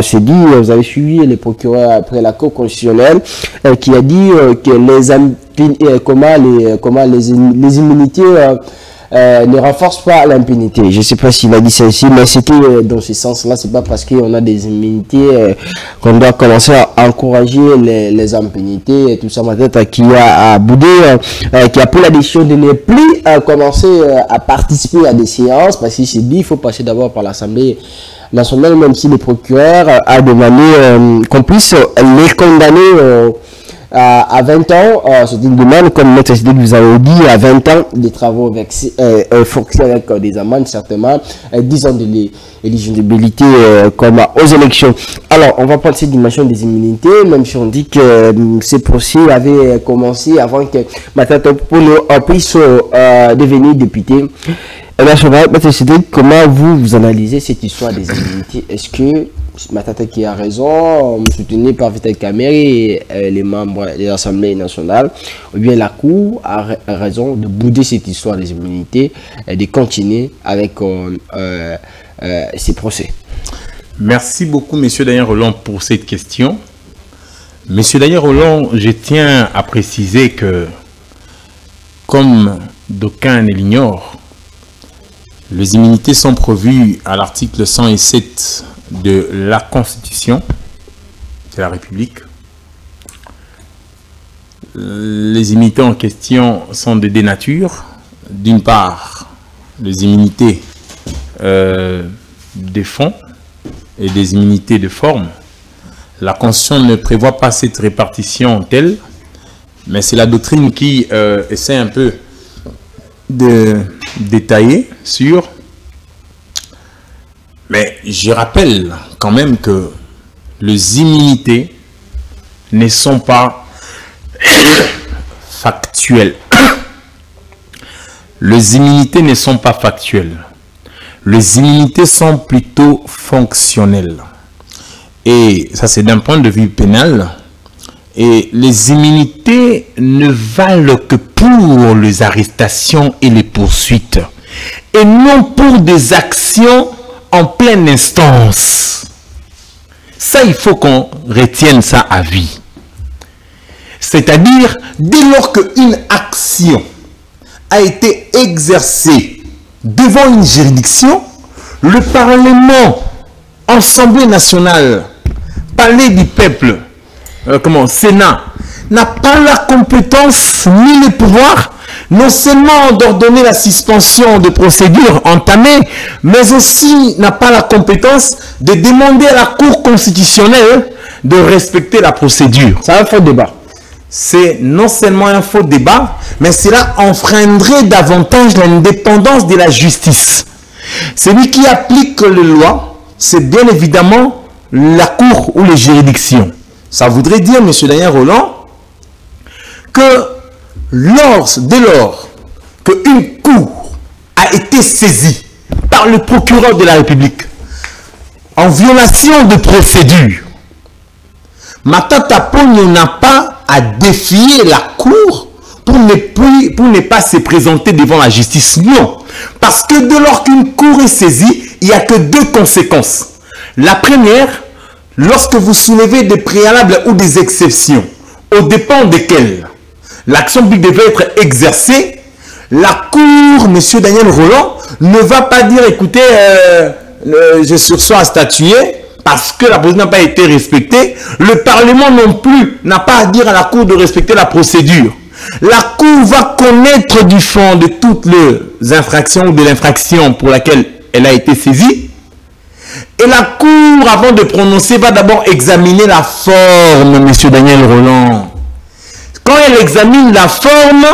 s'est dit, vous avez suivi les procureurs après la Cour constitutionnelle, qui a dit que les immunités ne renforce pas l'impunité. Je ne sais pas s'il a dit ça ici, mais c'était dans ce sens-là. C'est pas parce qu'on a des immunités qu'on doit commencer à encourager les impunités et tout ça. Ma tête qui a boudé, qui a pris la décision de ne plus commencer à participer à des séances, parce qu'il s'est dit il faut passer d'abord par l'Assemblée nationale, même si le procureur a demandé qu'on puisse les condamner à 20 ans, c'est une demande, comme notre SDC vous avez dit, à 20 ans des travaux forcés avec des amendes, certainement, 10 ans d'éligibilité comme aux élections. Alors, on va prendre cette dimension des immunités, même si on dit que ces procès avaient commencé avant que Matata Pogno puisse devenir député national. Comment vous analysez cette histoire des immunités? Est-ce que Matata qui a raison, soutenu par Vital Kamerhe et les membres de l'Assemblée nationale, ou bien la Cour a raison de bouder cette histoire des immunités et de continuer avec ces procès? Merci beaucoup, monsieur Daniel Rolland, pour cette question. Monsieur Daniel Rolland, je tiens à préciser que, comme d'aucuns ne l'ignorent, les immunités sont prévues à l'article 107 de la Constitution de la République. Les immunités en question sont de deux natures. D'une part, les immunités de fond et des immunités de forme. La Constitution ne prévoit pas cette répartition telle, mais c'est la doctrine qui essaie un peu de détailler sur. Mais je rappelle quand même que les immunités ne sont pas factuelles. Les immunités ne sont pas factuelles. Les immunités sont plutôt fonctionnelles. Et ça, c'est d'un point de vue pénal. Et les immunités ne valent que pour les arrestations et les poursuites. Et non pour des actions en pleine instance. Ça, il faut qu'on retienne ça à vie. C'est-à-dire, dès lors qu'une action a été exercée devant une juridiction, le Parlement, Assemblée nationale, Palais du peuple, Sénat, n'a pas la compétence ni le pouvoir, non seulement d'ordonner la suspension de procédures entamées, mais aussi n'a pas la compétence de demander à la Cour constitutionnelle de respecter la procédure. C'est un faux débat. C'est non seulement un faux débat, mais cela enfreindrait davantage l'indépendance de la justice. Celui qui applique les lois, c'est bien évidemment la Cour ou les juridictions. Ça voudrait dire, M. Daniel Roland, que dès lors qu'une cour a été saisie par le procureur de la République en violation de procédure, Matata Ponyo n'a pas à défier la cour pour ne pas se présenter devant la justice. Non. Parce que dès lors qu'une cour est saisie, il n'y a que deux conséquences. La première, lorsque vous soulevez des préalables ou des exceptions, au dépend desquelles l'action publique devait être exercée, la cour, M. Daniel Roland, ne va pas dire, écoutez, je sursois à statuer, parce que la procédure n'a pas été respectée. Le Parlement non plus n'a pas à dire à la Cour de respecter la procédure. La Cour va connaître du fond de toutes les infractions ou de l'infraction pour laquelle elle a été saisie. Et la Cour, avant de prononcer, va d'abord examiner la forme, M. Daniel Roland. Quand elle examine la forme,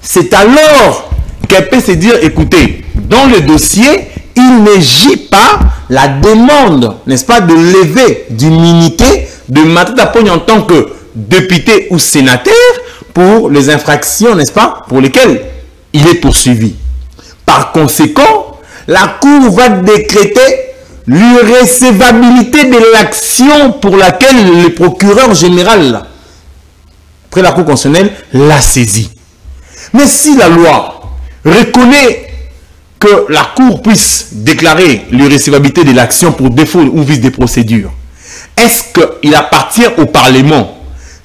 c'est alors qu'elle peut se dire, écoutez, dans le dossier, il n'agit pas la demande, n'est-ce pas, de lever d'immunité de Matata Ponyo en tant que député ou sénateur pour les infractions, n'est-ce pas, pour lesquelles il est poursuivi. Par conséquent, la Cour va décréter l'irrecevabilité de l'action pour laquelle le procureur général, après la Cour constitutionnelle, l'a saisi. Mais si la loi reconnaît que la Cour puisse déclarer l'irrecevabilité de l'action pour défaut ou vice des procédures, est-ce qu'il appartient au Parlement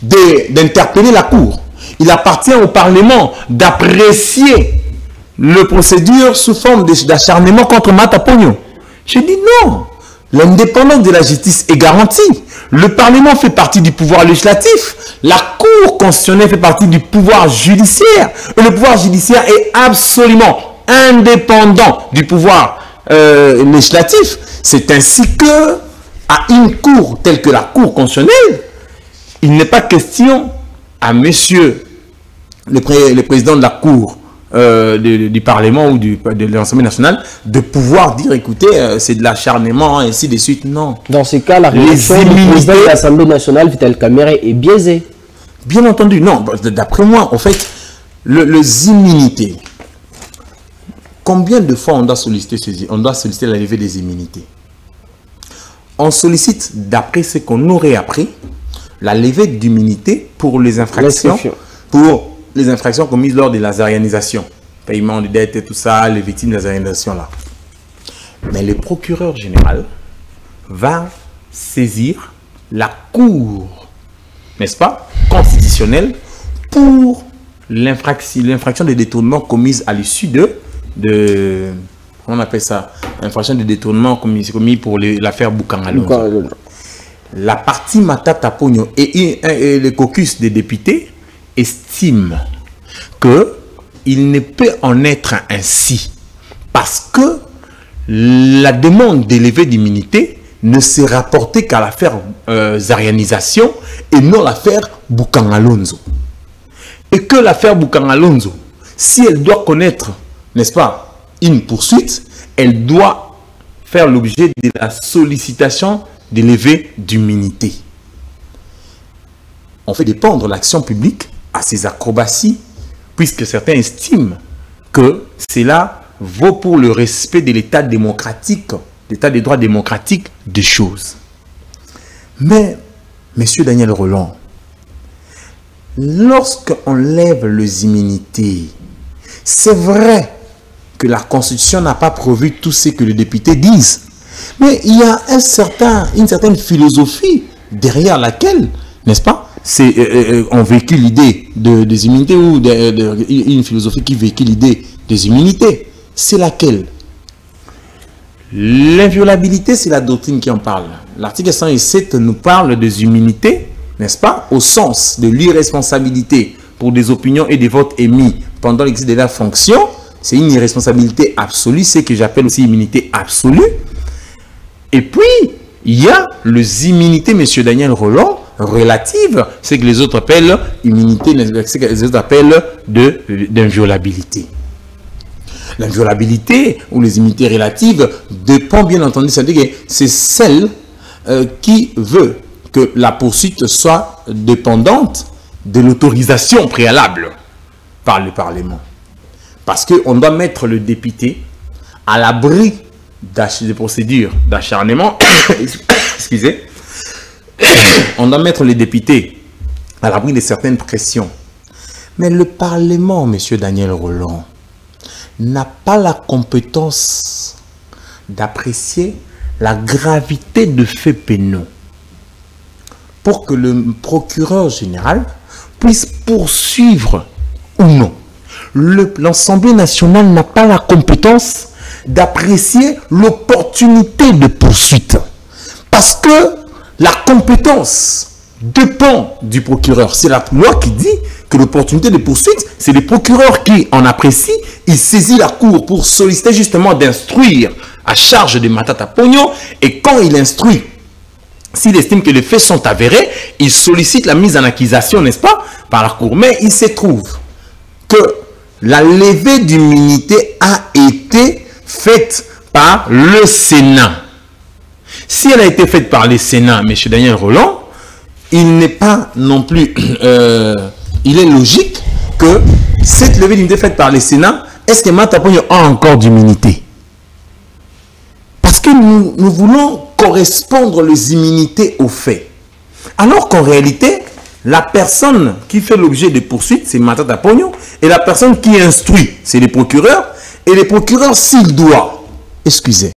d'interpeller la Cour? Il appartient au Parlement d'apprécier le procédure sous forme d'acharnement contre Matata Ponyo? Je dis non. L'indépendance de la justice est garantie. Le Parlement fait partie du pouvoir législatif. La Cour constitutionnelle fait partie du pouvoir judiciaire. Et le pouvoir judiciaire est absolument indépendant du pouvoir législatif. C'est ainsi que, à une cour telle que la Cour constitutionnelle, il n'est pas question à monsieur le président de la Cour du Parlement ou de l'Assemblée nationale de pouvoir dire, écoutez, c'est de l'acharnement, ainsi de suite. Non. Dans ce cas, la réaction du président de l'Assemblée nationale, Vital Kamerhe, est biaisée. Bien entendu, non. D'après moi, en fait, les immunités, combien de fois on doit solliciter la levée des immunités? On sollicite, d'après ce qu'on aurait appris, la levée d'immunité pour les infractions, commises lors de la lazarianisation, paiement de dettes et tout ça, les victimes de la lazarianisation là. Mais le procureur général va saisir la Cour, n'est-ce pas, constitutionnelle pour l'infraction de détournement commise à l'issue on appelle ça, infraction de détournement commis pour l'affaire Boukangalonzo. La partie Matata Ponyo et le caucus des députés estiment qu'il ne peut en être ainsi parce que la demande d'élever d'immunité ne s'est rapportée qu'à l'affaire Zarianisation et non l'affaire Boukangalonzo. Et que l'affaire Boukangalonzo, si elle doit connaître, n'est-ce pas, une poursuite, elle doit faire l'objet de la sollicitation d'élever d'immunité. On fait dépendre l'action publique à ses acrobaties, puisque certains estiment que cela vaut pour le respect de l'état démocratique, l'état des droits démocratiques des choses. Mais, Monsieur Daniel Rolland, lorsqu'on lève les immunités, c'est vrai que la Constitution n'a pas prévu tout ce que les députés disent. Mais il y a une certaine philosophie derrière laquelle, n'est-ce pas, on véhicule l'idée des immunités ou une philosophie qui véhicule l'idée des immunités. C'est laquelle? L'inviolabilité, c'est la doctrine qui en parle. L'article 107 nous parle des immunités, n'est-ce pas, au sens de l'irresponsabilité pour des opinions et des votes émis pendant l'exercice de la fonction. C'est une irresponsabilité absolue, c'est ce que j'appelle aussi immunité absolue. Et puis, il y a les immunités, Monsieur Daniel Rolland, relatives, ce que les autres appellent immunité, ce que les autres appellent d'inviolabilité. L'inviolabilité ou les immunités relatives dépend bien entendu, c'est-à-dire que c'est celle qui veut que la poursuite soit dépendante de l'autorisation préalable par le Parlement. Parce qu'on doit mettre le député à l'abri des procédures d'acharnement. Excusez. On doit mettre les députés à l'abri de certaines pressions. Mais le Parlement, Monsieur Daniel Rolland, n'a pas la compétence d'apprécier la gravité de faits pénaux pour que le procureur général puisse poursuivre ou non. L'Assemblée nationale n'a pas la compétence d'apprécier l'opportunité de poursuite. Parce que la compétence dépend du procureur. C'est la loi qui dit que l'opportunité de poursuite, c'est le procureur qui en apprécie. Il saisit la cour pour solliciter justement d'instruire à charge de Matata Pogno. Et quand il instruit, s'il estime que les faits sont avérés, il sollicite la mise en accusation, n'est-ce pas, par la cour. Mais il se trouve que la levée d'immunité a été faite par le Sénat. Si elle a été faite par le Sénat, M. Daniel Rolland, il n'est pas non plus... il est logique que cette levée d'immunité faite par le Sénat, est-ce que Matata Pogno a encore d'immunité? Parce que nous voulons correspondre les immunités aux faits. Alors qu'en réalité, la personne qui fait l'objet de poursuites, c'est Matata Pogno, et la personne qui instruit, c'est les procureurs, et les procureurs, s'ils doivent, excusez,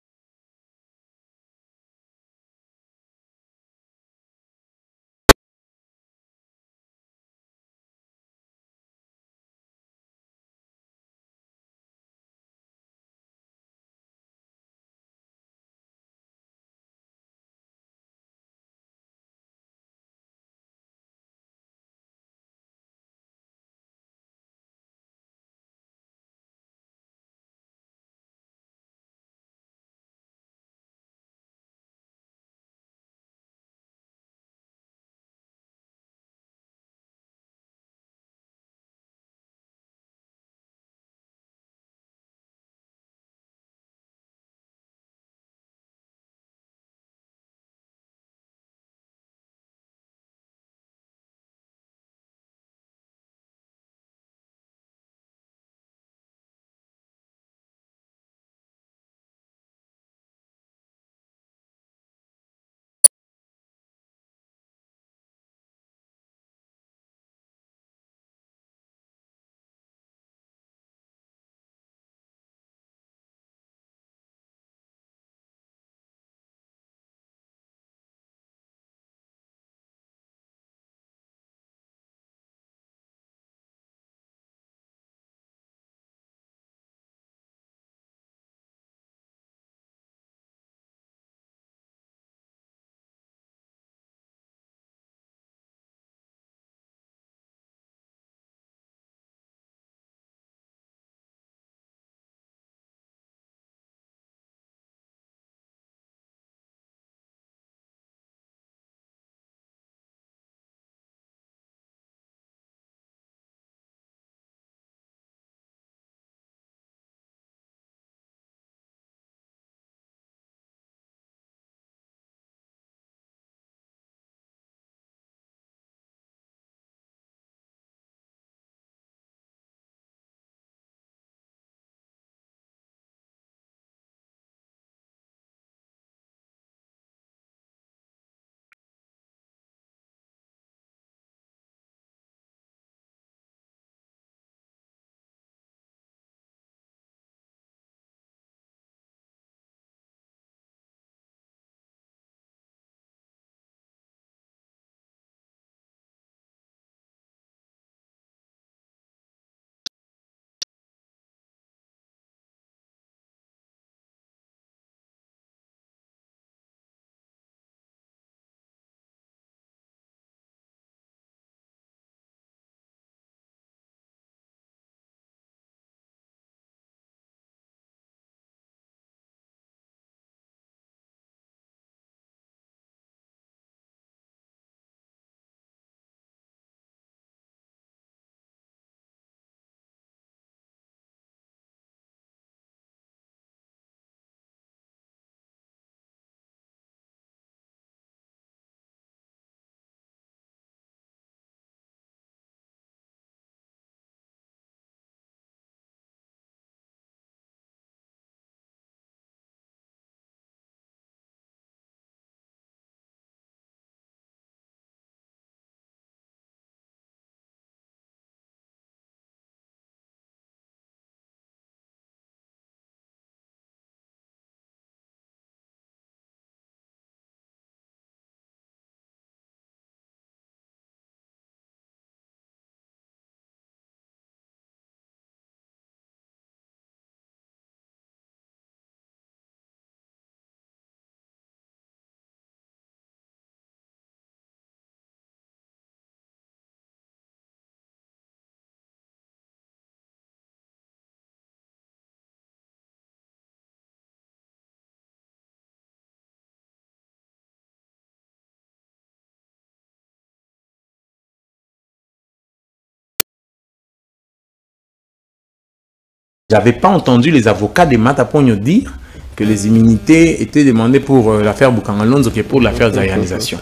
j'avais pas entendu les avocats de Mata Ponyo dire que les immunités étaient demandées pour l'affaire Bukangalonzo que pour l'affaire d'organisation.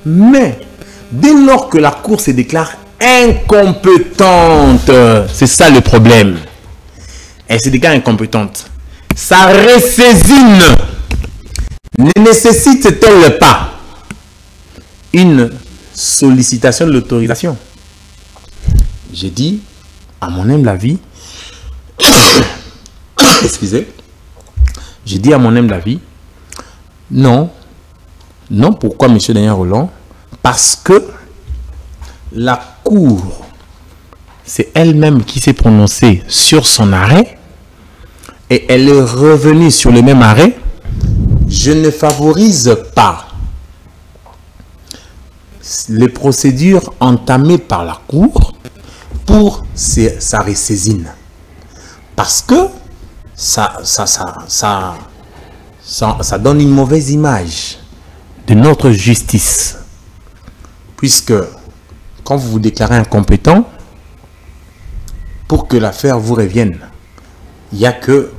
Mais, dès lors que la Cour se déclare incompétente, c'est ça le problème. Elle se déclare incompétente. Sa ressaisine ne nécessite-t-elle pas une sollicitation de l'autorisation? J'ai dit, à mon humble avis, excusez, j'ai dit à mon humble avis, non, non, pourquoi, M. Daniel Rolland? Parce que la Cour, c'est elle-même qui s'est prononcée sur son arrêt et elle est revenue sur le même arrêt. Je ne favorise pas les procédures entamées par la Cour pour sa ressaisine. Parce que ça donne une mauvaise image de notre justice. Puisque quand vous vous déclarez incompétent, pour que l'affaire vous revienne, il n'y a que,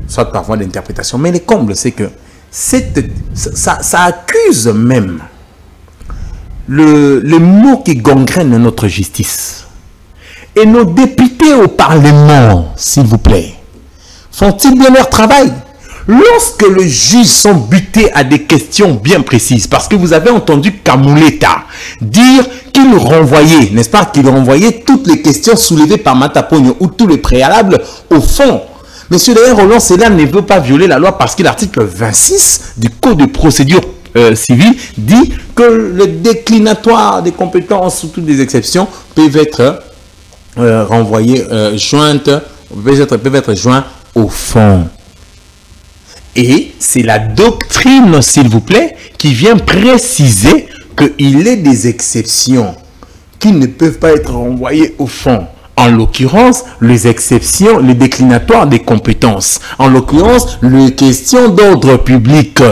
soit par voie d'interprétation, mais le comble, c'est que ça accuse même le mot qui gangrène notre justice. Et nos députés au Parlement, s'il vous plaît, font-ils bien leur travail? Lorsque les juges sont butés à des questions bien précises, parce que vous avez entendu Kamuleta dire qu'il renvoyait, n'est-ce pas, qu'il renvoyait toutes les questions soulevées par Mata Ponyo ou tous les préalables au fond. Monsieur Daniel Rolland, cela ne veut pas violer la loi parce que l'article 26 du Code de procédure civile dit que le déclinatoire des compétences sous toutes les exceptions peuvent être renvoyés, peuvent être joints au fond. Et c'est la doctrine, s'il vous plaît, qui vient préciser qu'il est des exceptions qui ne peuvent pas être renvoyées au fond. En l'occurrence, les exceptions, les déclinatoires des compétences. En l'occurrence, les questions d'ordre public.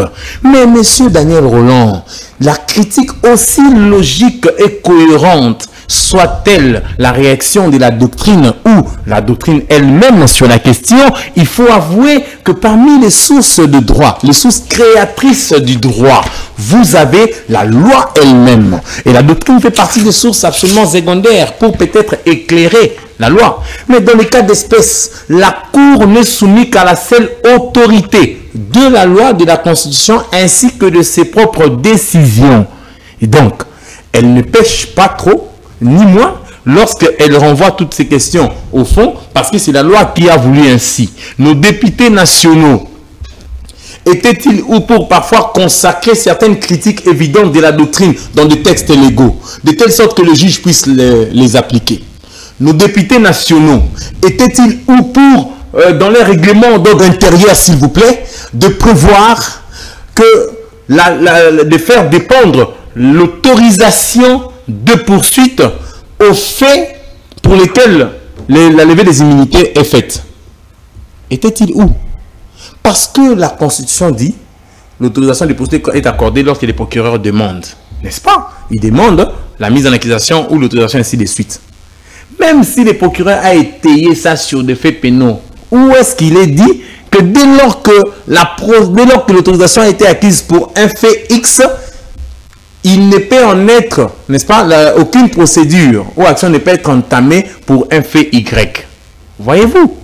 Mais monsieur Daniel Rolland, la critique aussi logique et cohérente soit-elle la réaction de la doctrine ou la doctrine elle-même sur la question, il faut avouer que parmi les sources de droit, les sources créatrices du droit, vous avez la loi elle-même. Et la doctrine fait partie des sources absolument secondaires pour peut-être éclairer la loi. Mais dans les cas d'espèce, la Cour n'est soumise qu'à la seule autorité de la loi, de la Constitution, ainsi que de ses propres décisions. Et donc, elle ne pêche pas trop, ni moins, lorsqu'elle renvoie toutes ces questions au fond, parce que c'est la loi qui a voulu ainsi. Nos députés nationaux étaient-ils ou pour parfois consacrer certaines critiques évidentes de la doctrine dans des textes légaux, de telle sorte que le juge puisse les appliquer? Nos députés nationaux étaient-ils ou pour, dans les règlements d'ordre intérieur, s'il vous plaît, de prévoir que de faire dépendre l'autorisation de poursuite aux faits pour lesquels la levée des immunités est faite? Était-il où? Parce que la Constitution dit l'autorisation de poursuite est accordée lorsque les procureurs demandent, n'est-ce pas? Ils demandent la mise en accusation ou l'autorisation ainsi de suite. Même si le procureur a étayé ça sur des faits pénaux, où est-ce qu'il est dit que dès lors que l'autorisation a été acquise pour un fait X, il ne peut en être, n'est-ce pas, aucune procédure ou action ne peut être entamée pour un fait Y. Voyez-vous,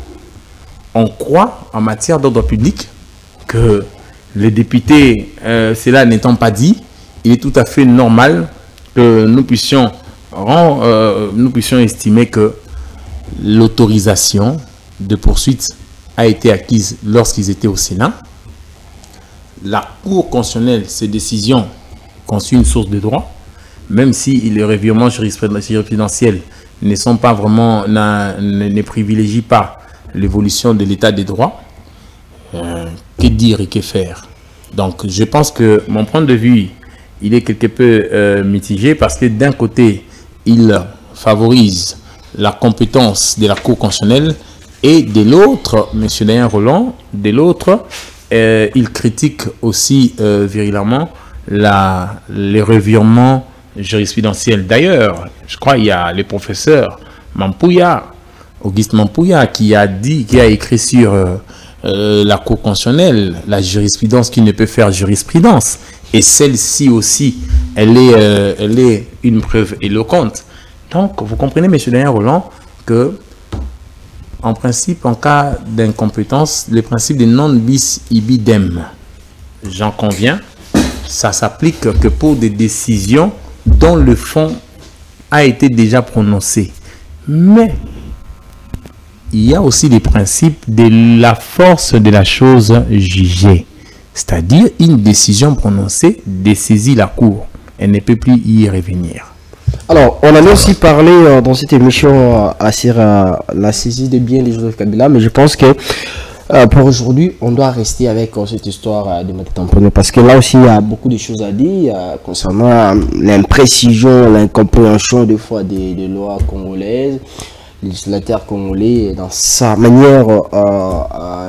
on croit en matière d'ordre public que les députés, cela n'étant pas dit, il est tout à fait normal que nous puissions estimer que l'autorisation de poursuite a été acquise lorsqu'ils étaient au Sénat. La Cour constitutionnelle, ces décisions constituent une source de droit, même si les revirements jurisprudentiels ne sont pas vraiment, ne privilégient pas l'évolution de l'état des droits. Que dire et que faire? Donc, je pense que mon point de vue, il est quelque peu mitigé parce que d'un côté, il favorise la compétence de la Cour constitutionnelle et de l'autre, M. Daniel Rolland, de l'autre, il critique aussi virilement les revirements jurisprudentiels. D'ailleurs, je crois qu'il y a le professeur Mampouya Auguste Mampouya, qui a écrit sur la Cour constitutionnelle, la jurisprudence qui ne peut faire jurisprudence. Et celle-ci aussi, elle est une preuve éloquente. Donc, vous comprenez, M. Daniel Rolland, que, en principe, en cas d'incompétence, le principe de non bis ibidem, j'en conviens, ça s'applique que pour des décisions dont le fond a été déjà prononcé. Mais il y a aussi les principes de la force de la chose jugée. C'est-à-dire, une décision prononcée dessaisit la Cour. Elle ne peut plus y revenir. Alors, on en a aussi parlé dans cette émission sur la saisie de biens de Joseph Kabila, mais je pense que pour aujourd'hui, on doit rester avec cette histoire de Matata Ponyo, parce que là aussi, il y a beaucoup de choses à dire concernant l'imprécision, l'incompréhension des fois des lois congolaises, les législateurs congolais dans sa manière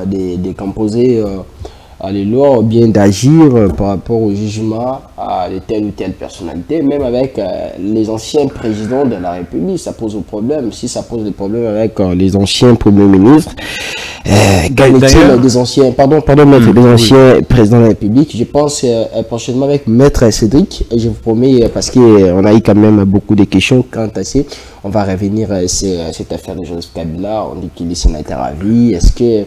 de composer les lois ou bien d'agir par rapport au jugement de telle ou telle personnalité, même avec les anciens présidents de la République, ça pose un problème. Si ça pose des problèmes avec les anciens premiers ministres, des anciens, maître, des anciens présidents de la République, je pense prochainement avec maître Cédric, et je vous promets, parce qu'on a eu quand même beaucoup de questions quant à ça, on va revenir sur cette affaire de Joseph Kabila. On dit qu'il est sénateur à vie. Est-ce que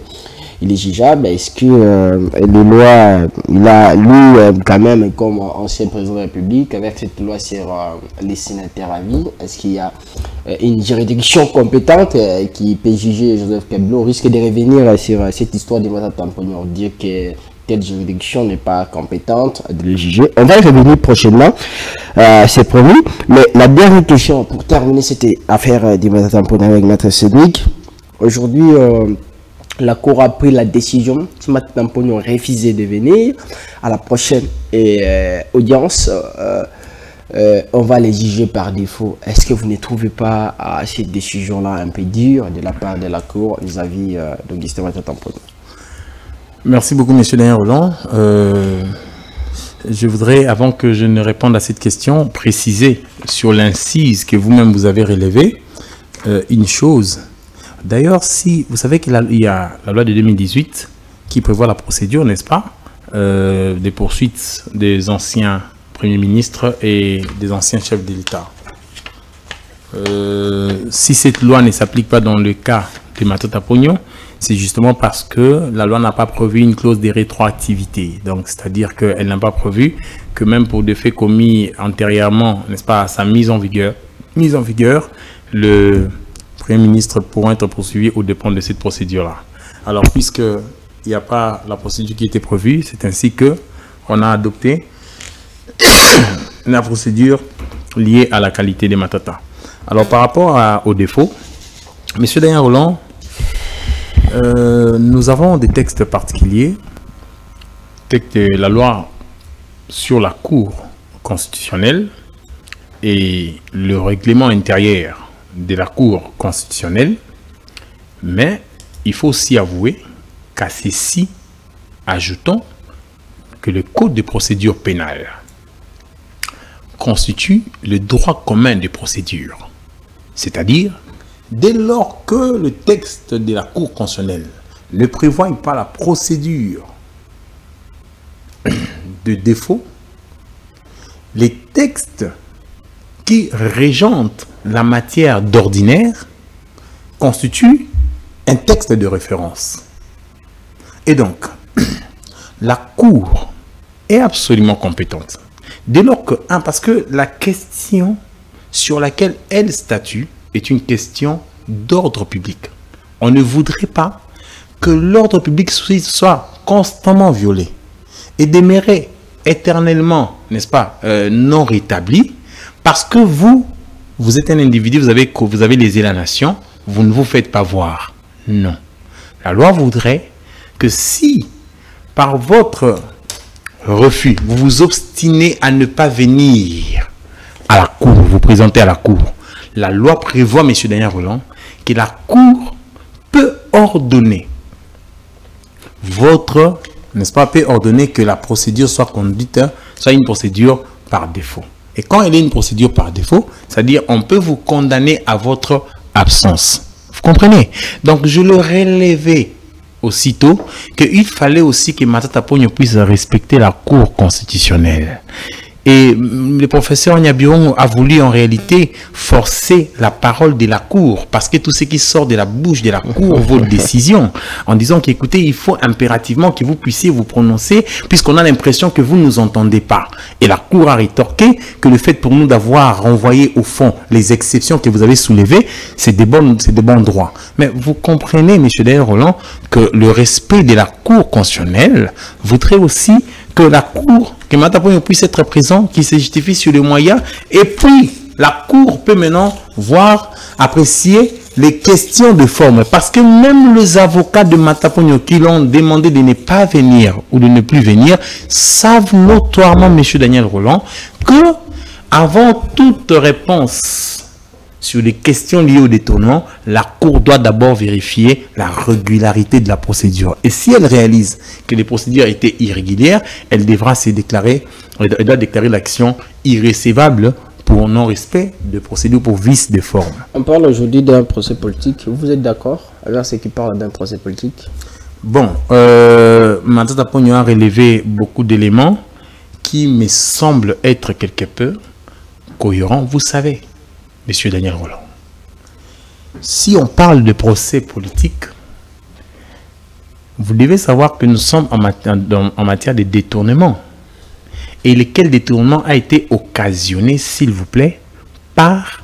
il est jugeable? Est-ce que les lois, il a, lui, quand même, comme ancien président de la République, avec cette loi sur les sénateurs à vie, est-ce qu'il y a une juridiction compétente qui peut juger Joseph Kabila? On risque de revenir sur cette histoire de Matata Ponyo, dire que telle juridiction n'est pas compétente de le juger. On va y revenir prochainement, c'est promis. Mais la dernière question, pour terminer cette affaire de Matata Ponyo avec Maître Cédric, aujourd'hui, la Cour a pris la décision, si Matata Ponyo refusé de venir à la prochaine audience, on va les juger par défaut. Est-ce que vous ne trouvez pas cette décision-là un peu dure de la part de la Cour vis-à-vis d'Auguste Matata Ponyo? Merci beaucoup, M. Daniel Rolland. Je voudrais, avant que je ne réponde à cette question, préciser sur l'incise que vous-même vous avez relevée une chose. D'ailleurs, si vous savez qu'il y a la loi de 2018 qui prévoit la procédure, n'est-ce pas, des poursuites des anciens premiers ministres et des anciens chefs de l'État. Si cette loi ne s'applique pas dans le cas de Matata Ponyo, c'est justement parce que la loi n'a pas prévu une clause de rétroactivité. Donc, c'est-à-dire qu'elle n'a pas prévu que même pour des faits commis antérieurement, n'est-ce pas, à sa mise en vigueur, le Premier ministre pourra être poursuivi au dépend de cette procédure-là. Alors, puisqu'il n'y a pas la procédure qui était prévue, c'est ainsi que on a adopté la procédure liée à la qualité des Matata. Alors, par rapport au défaut, M. Daniel Rolland, nous avons des textes particuliers, texte de la loi sur la Cour constitutionnelle et le règlement intérieur de la Cour constitutionnelle, mais il faut aussi avouer qu'à ceci, ajoutons que le Code de procédure pénale constitue le droit commun de procédure, c'est-à-dire dès lors que le texte de la Cour constitutionnelle ne prévoit pas la procédure de défaut, les textes qui régentent la matière d'ordinaire constituent un texte de référence. Et donc, la Cour est absolument compétente. Dès lors que, parce que la question sur laquelle elle statue est une question d'ordre public. On ne voudrait pas que l'ordre public soit constamment violé et demeurer éternellement, n'est-ce pas, non rétabli, parce que vous êtes un individu, vous avez lésé la nation, vous ne vous faites pas voir. Non. La loi voudrait que si, par votre refus, vous vous obstinez à ne pas venir à la Cour, vous présenter à la Cour, la loi prévoit, M. Daniel Rolland, que la Cour peut ordonner peut ordonner que la procédure soit conduite, soit une procédure par défaut. Et quand elle est une procédure par défaut, c'est-à-dire on peut vous condamner à votre absence. Vous comprenez? Donc, je le relevais aussitôt qu'il fallait aussi que Matata Ponyo puisse respecter la Cour constitutionnelle. Et le professeur Nyabiron a voulu en réalité forcer la parole de la Cour, parce que tout ce qui sort de la bouche de la Cour vaut décision, en disant qu'écoutez, il faut impérativement que vous puissiez vous prononcer, puisqu'on a l'impression que vous ne nous entendez pas. Et la Cour a rétorqué que le fait pour nous d'avoir renvoyé au fond les exceptions que vous avez soulevées, c'est de bons droits. Mais vous comprenez, M. Daniel Roland, que le respect de la Cour constitutionnelle voudrait aussi que la Cour, que Matata Ponyo puisse être présent, qui se justifie sur les moyens, et puis la Cour peut maintenant voir, apprécier les questions de forme, parce que même les avocats de Matata Ponyo qui l'ont demandé de ne pas venir ou de ne plus venir, savent notoirement, M. Daniel Roland, que avant toute réponse sur les questions liées au détournement, la Cour doit d'abord vérifier la régularité de la procédure. Et si elle réalise que les procédures étaient irrégulières, elle doit déclarer l'action irrécevable pour non-respect de procédure, pour vice de forme. On parle aujourd'hui d'un procès politique. Vous êtes d'accord avec ceux qui parlent d'un procès politique? Bon, Matata Ponyo a relevé beaucoup d'éléments qui me semblent être quelque peu cohérents. Vous savez, Monsieur Daniel Roland, si on parle de procès politique, vous devez savoir que nous sommes en matière de détournement. Et lequel détournement a été occasionné, s'il vous plaît, par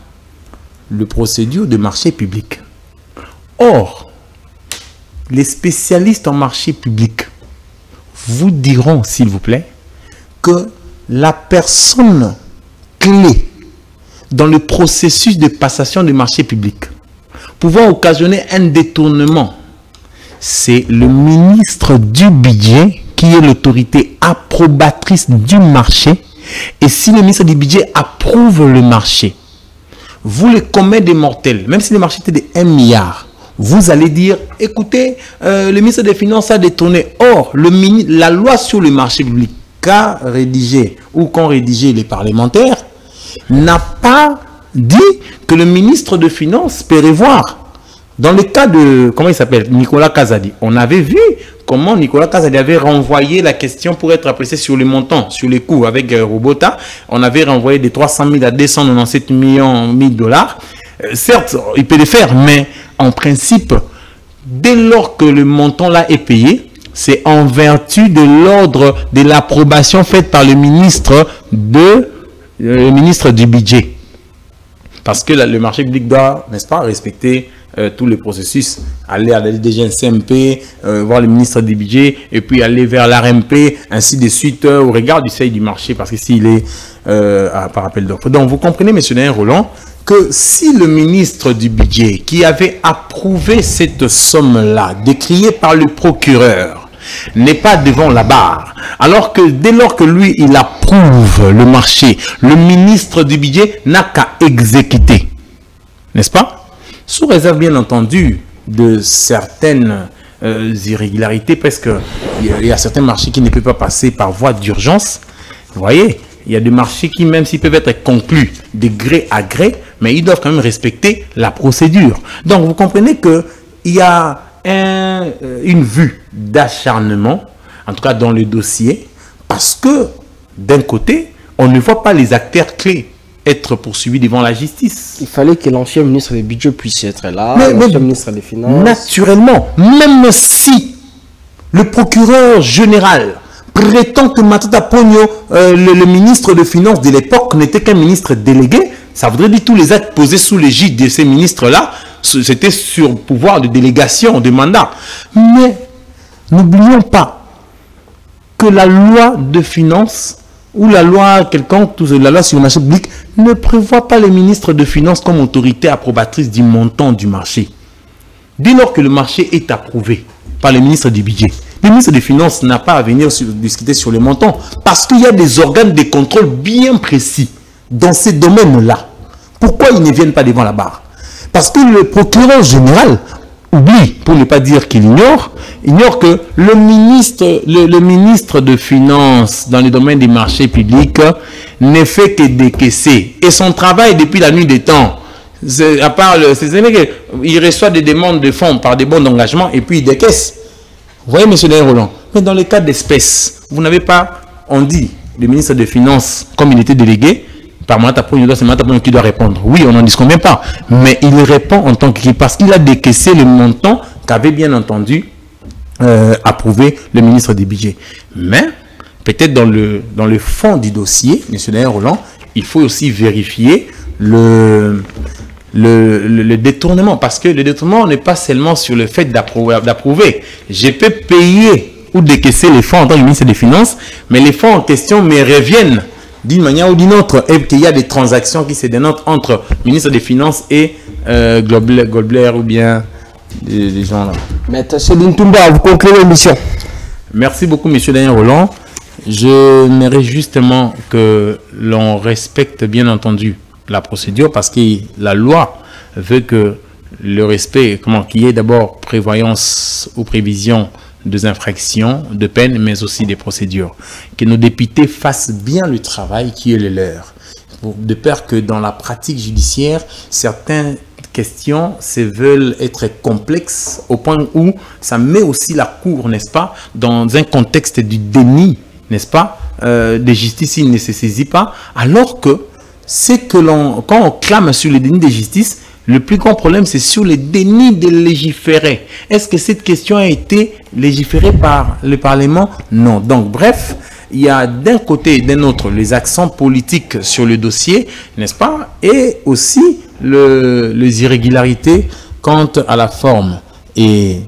le procédure de marché public. Or, les spécialistes en marché public vous diront, s'il vous plaît, que la personne clé dans le processus de passation de marché public pouvant occasionner un détournement, c'est le ministre du budget qui est l'autorité approbatrice du marché. Et si le ministre du budget approuve le marché, vous, les communs des mortels, même si le marché était de 1 milliard, vous allez dire, écoutez, le ministre des Finances a détourné. Or, la loi sur le marché public qu'a rédigé ou qu'ont rédigé les parlementaires n'a pas dit que le ministre de Finances peut revoir. Dans le cas de, comment il s'appelle, Nicolas Kazadi, on avait vu comment Nicolas Kazadi avait renvoyé la question pour être apprécié sur les montants, sur les coûts avec Robota. On avait renvoyé de 300 000 à 297 millions de dollars. Certes, il peut le faire, mais en principe, dès lors que le montant là est payé, c'est en vertu de l'ordre de l'approbation faite par le ministre du budget. Parce que le marché public doit, n'est-ce pas, respecter tous les processus, aller à la DGNCMP, voir le ministre du budget, et puis aller vers l'RMP, ainsi de suite, au regard du seuil du marché, parce que s'il est par appel d'offres. Donc, vous comprenez, M. Daniel Roland, que si le ministre du budget, qui avait approuvé cette somme-là, décriée par le procureur, n'est pas devant la barre, alors que dès lors que lui, il approuve le marché, le ministre du budget n'a qu'à exécuter. N'est-ce pas? Sous réserve, bien entendu, de certaines irrégularités, parce qu'il y a certains marchés qui ne peuvent pas passer par voie d'urgence. Vous voyez, il y a des marchés qui, même s'ils peuvent être conclus de gré à gré, mais ils doivent quand même respecter la procédure. Donc, vous comprenez qu'il y a une vue d'acharnement, en tout cas dans le dossier, parce que d'un côté, on ne voit pas les acteurs clés être poursuivis devant la justice. Il fallait que l'ancien ministre du budget puisse être là, l'ancien ministre des Finances. Naturellement, même si le procureur général prétend que Matata Ponyo, le ministre des Finances de l'époque, n'était qu'un ministre délégué, ça voudrait dire que tous les actes posés sous l'égide de ces ministres-là, c'était sur pouvoir de délégation, de mandat. Mais n'oublions pas que la loi de finances ou la loi quelconque, la loi sur le marché public, ne prévoit pas les ministres de finances comme autorité approbatrice du montant du marché. Dès lors que le marché est approuvé par le ministre du budget, le ministre des Finances n'a pas à venir discuter sur les montants, parce qu'il y a des organes de contrôle bien précis dans ces domaines-là. Pourquoi ils ne viennent pas devant la barre? Parce que le procureur général oublie, pour ne pas dire qu'il ignore que le ministre de Finances dans le domaine des marchés publics ne fait que décaisser. Et son travail depuis la nuit des temps, À part il reçoit des demandes de fonds par des bons d'engagement et puis il décaisse. Vous voyez, monsieur Daniel Roland. Mais dans le cas d'espèces, vous n'avez pas, on dit, le ministre des Finances, comme il était délégué, par Mata Ponyo, c'est Mata Ponyo qui doit répondre. Oui, on n'en disconvient pas. Mais il répond en tant que parce qu'il a décaissé le montant qu'avait bien entendu approuvé le ministre des Budgets. Mais, peut-être dans le fond du dossier, M. Daniel Roland, il faut aussi vérifier le détournement. Parce que le détournement n'est pas seulement sur le fait d'approuver. Je peux payer ou décaisser les fonds en tant que ministre des Finances, mais les fonds en question me reviennent d'une manière ou d'une autre, et qu'il y a des transactions qui se dénotent entre ministre des Finances et Goldblair ou bien des gens là. Maître Céline Toumba, vous concluez l'émission. Merci beaucoup, monsieur Daniel Roland. Je n'aimerais justement que l'on respecte bien entendu la procédure parce que la loi veut que le respect, qu'il y ait d'abord prévoyance ou prévision des infractions, de peines, mais aussi des procédures. Que nos députés fassent bien le travail qui est le leur. De peur que dans la pratique judiciaire, certaines questions se veulent être complexes au point où ça met aussi la Cour, n'est-ce pas, dans un contexte du déni, n'est-ce pas, de justice, il ne se saisit pas, alors que c'est que quand on clame sur le déni de justice, le plus grand problème, c'est sur le déni de légiférer. Est-ce que cette question a été légiférée par le Parlement? Non. Donc, bref, il y a d'un côté et d'un autre les accents politiques sur le dossier, n'est-ce pas? Et aussi les irrégularités quant à la forme et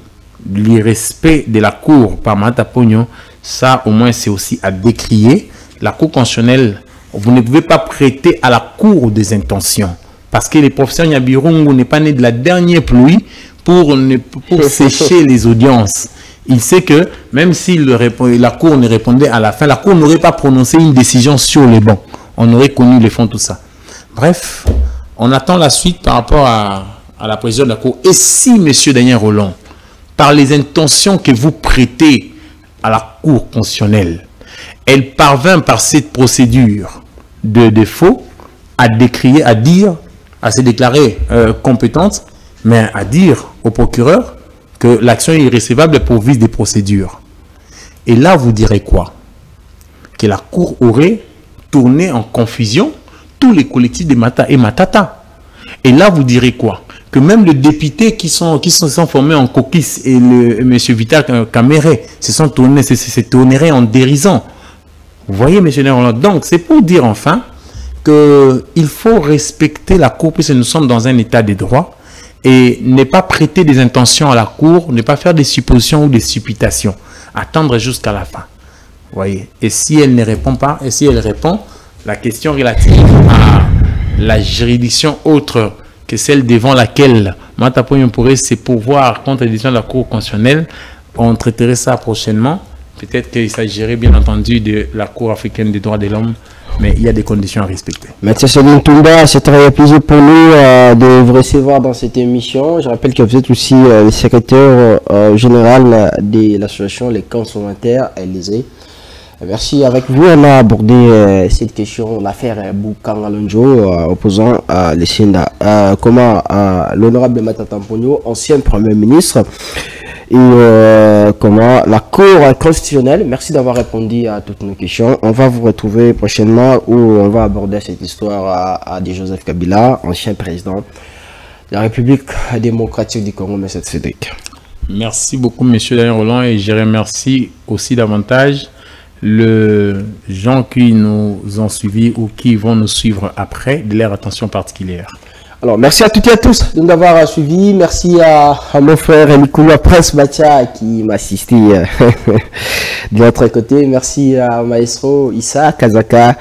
l'irrespect de la Cour par Mata Ponyo. Ça, au moins, c'est aussi à décrier. La Cour constitutionnelle, vous ne pouvez pas prêter à la Cour des intentions. Parce que le professeur Nyabirungu n'est pas né de la dernière pluie pour sécher les audiences. Il sait que même si la Cour ne répondait à la fin, la Cour n'aurait pas prononcé une décision sur les bancs. On aurait connu les fonds, tout ça. Bref, on attend la suite par rapport à la présidente de la Cour. Et si, monsieur Daniel Roland, par les intentions que vous prêtez à la Cour constitutionnelle, elle parvint par cette procédure de défaut à décrier, à dire, à se déclarer compétente, mais à dire au procureur que l'action est irrécevable pour vice des procédures. Et là, vous direz quoi? Que la Cour aurait tourné en confusion tous les collectifs de Mata et Matata. Et là, vous direz quoi? Que même les députés qui sont formés en coquisse et M. Vital Kamere se tourneraient en dérisant. Vous voyez, M. Néron? Donc, c'est pour dire enfin qu'il faut respecter la Cour puisque nous sommes dans un état de droit et ne pas prêter des intentions à la Cour, ne pas faire des suppositions ou des supputations. Attendre jusqu'à la fin. Vous voyez? Et si elle ne répond pas, et si elle répond, la question relative à la juridiction autre que celle devant laquelle Mata Ponyo pourrait se pourvoir contre les décisions de la Cour constitutionnelle, on traiterait ça prochainement. Peut-être qu'il s'agirait bien entendu de la Cour africaine des droits de l'homme, mais il y a des conditions à respecter. Maître Céline Toumba, c'est un plaisir pour nous de vous recevoir dans cette émission. Je rappelle que vous êtes aussi le secrétaire général de l'association Les Consommateurs Élysée. Merci. Avec vous, on a abordé cette question, l'affaire Boukang Alonjo, opposant à l'Essinda. Comment l'honorable Mata Ponyo, ancien Premier ministre, et comment la Cour constitutionnelle, merci d'avoir répondu à toutes nos questions. On va vous retrouver prochainement où on va aborder cette histoire à de Joseph Kabila, ancien président de la République démocratique du Congo, M. Cédric. Merci beaucoup, M. Daniel Roland, et je remercie aussi davantage les gens qui nous ont suivis ou qui vont nous suivre après de leur attention particulière. Alors, merci à toutes et à tous de nous avoir suivis. Merci à mon frère Nicolas Prince Bacha qui m'a assisté de l'autre côté. Merci à Maestro Issa Kazaka.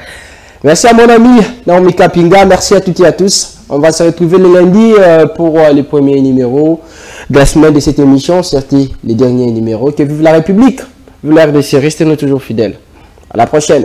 Merci à mon ami Naomi Kapinga. Merci à toutes et à tous. On va se retrouver le lundi pour les premiers numéros de la semaine de cette émission. C'était les derniers numéros. Que vive la République! Vive la RDC. Restez-nous toujours fidèles. À la prochaine.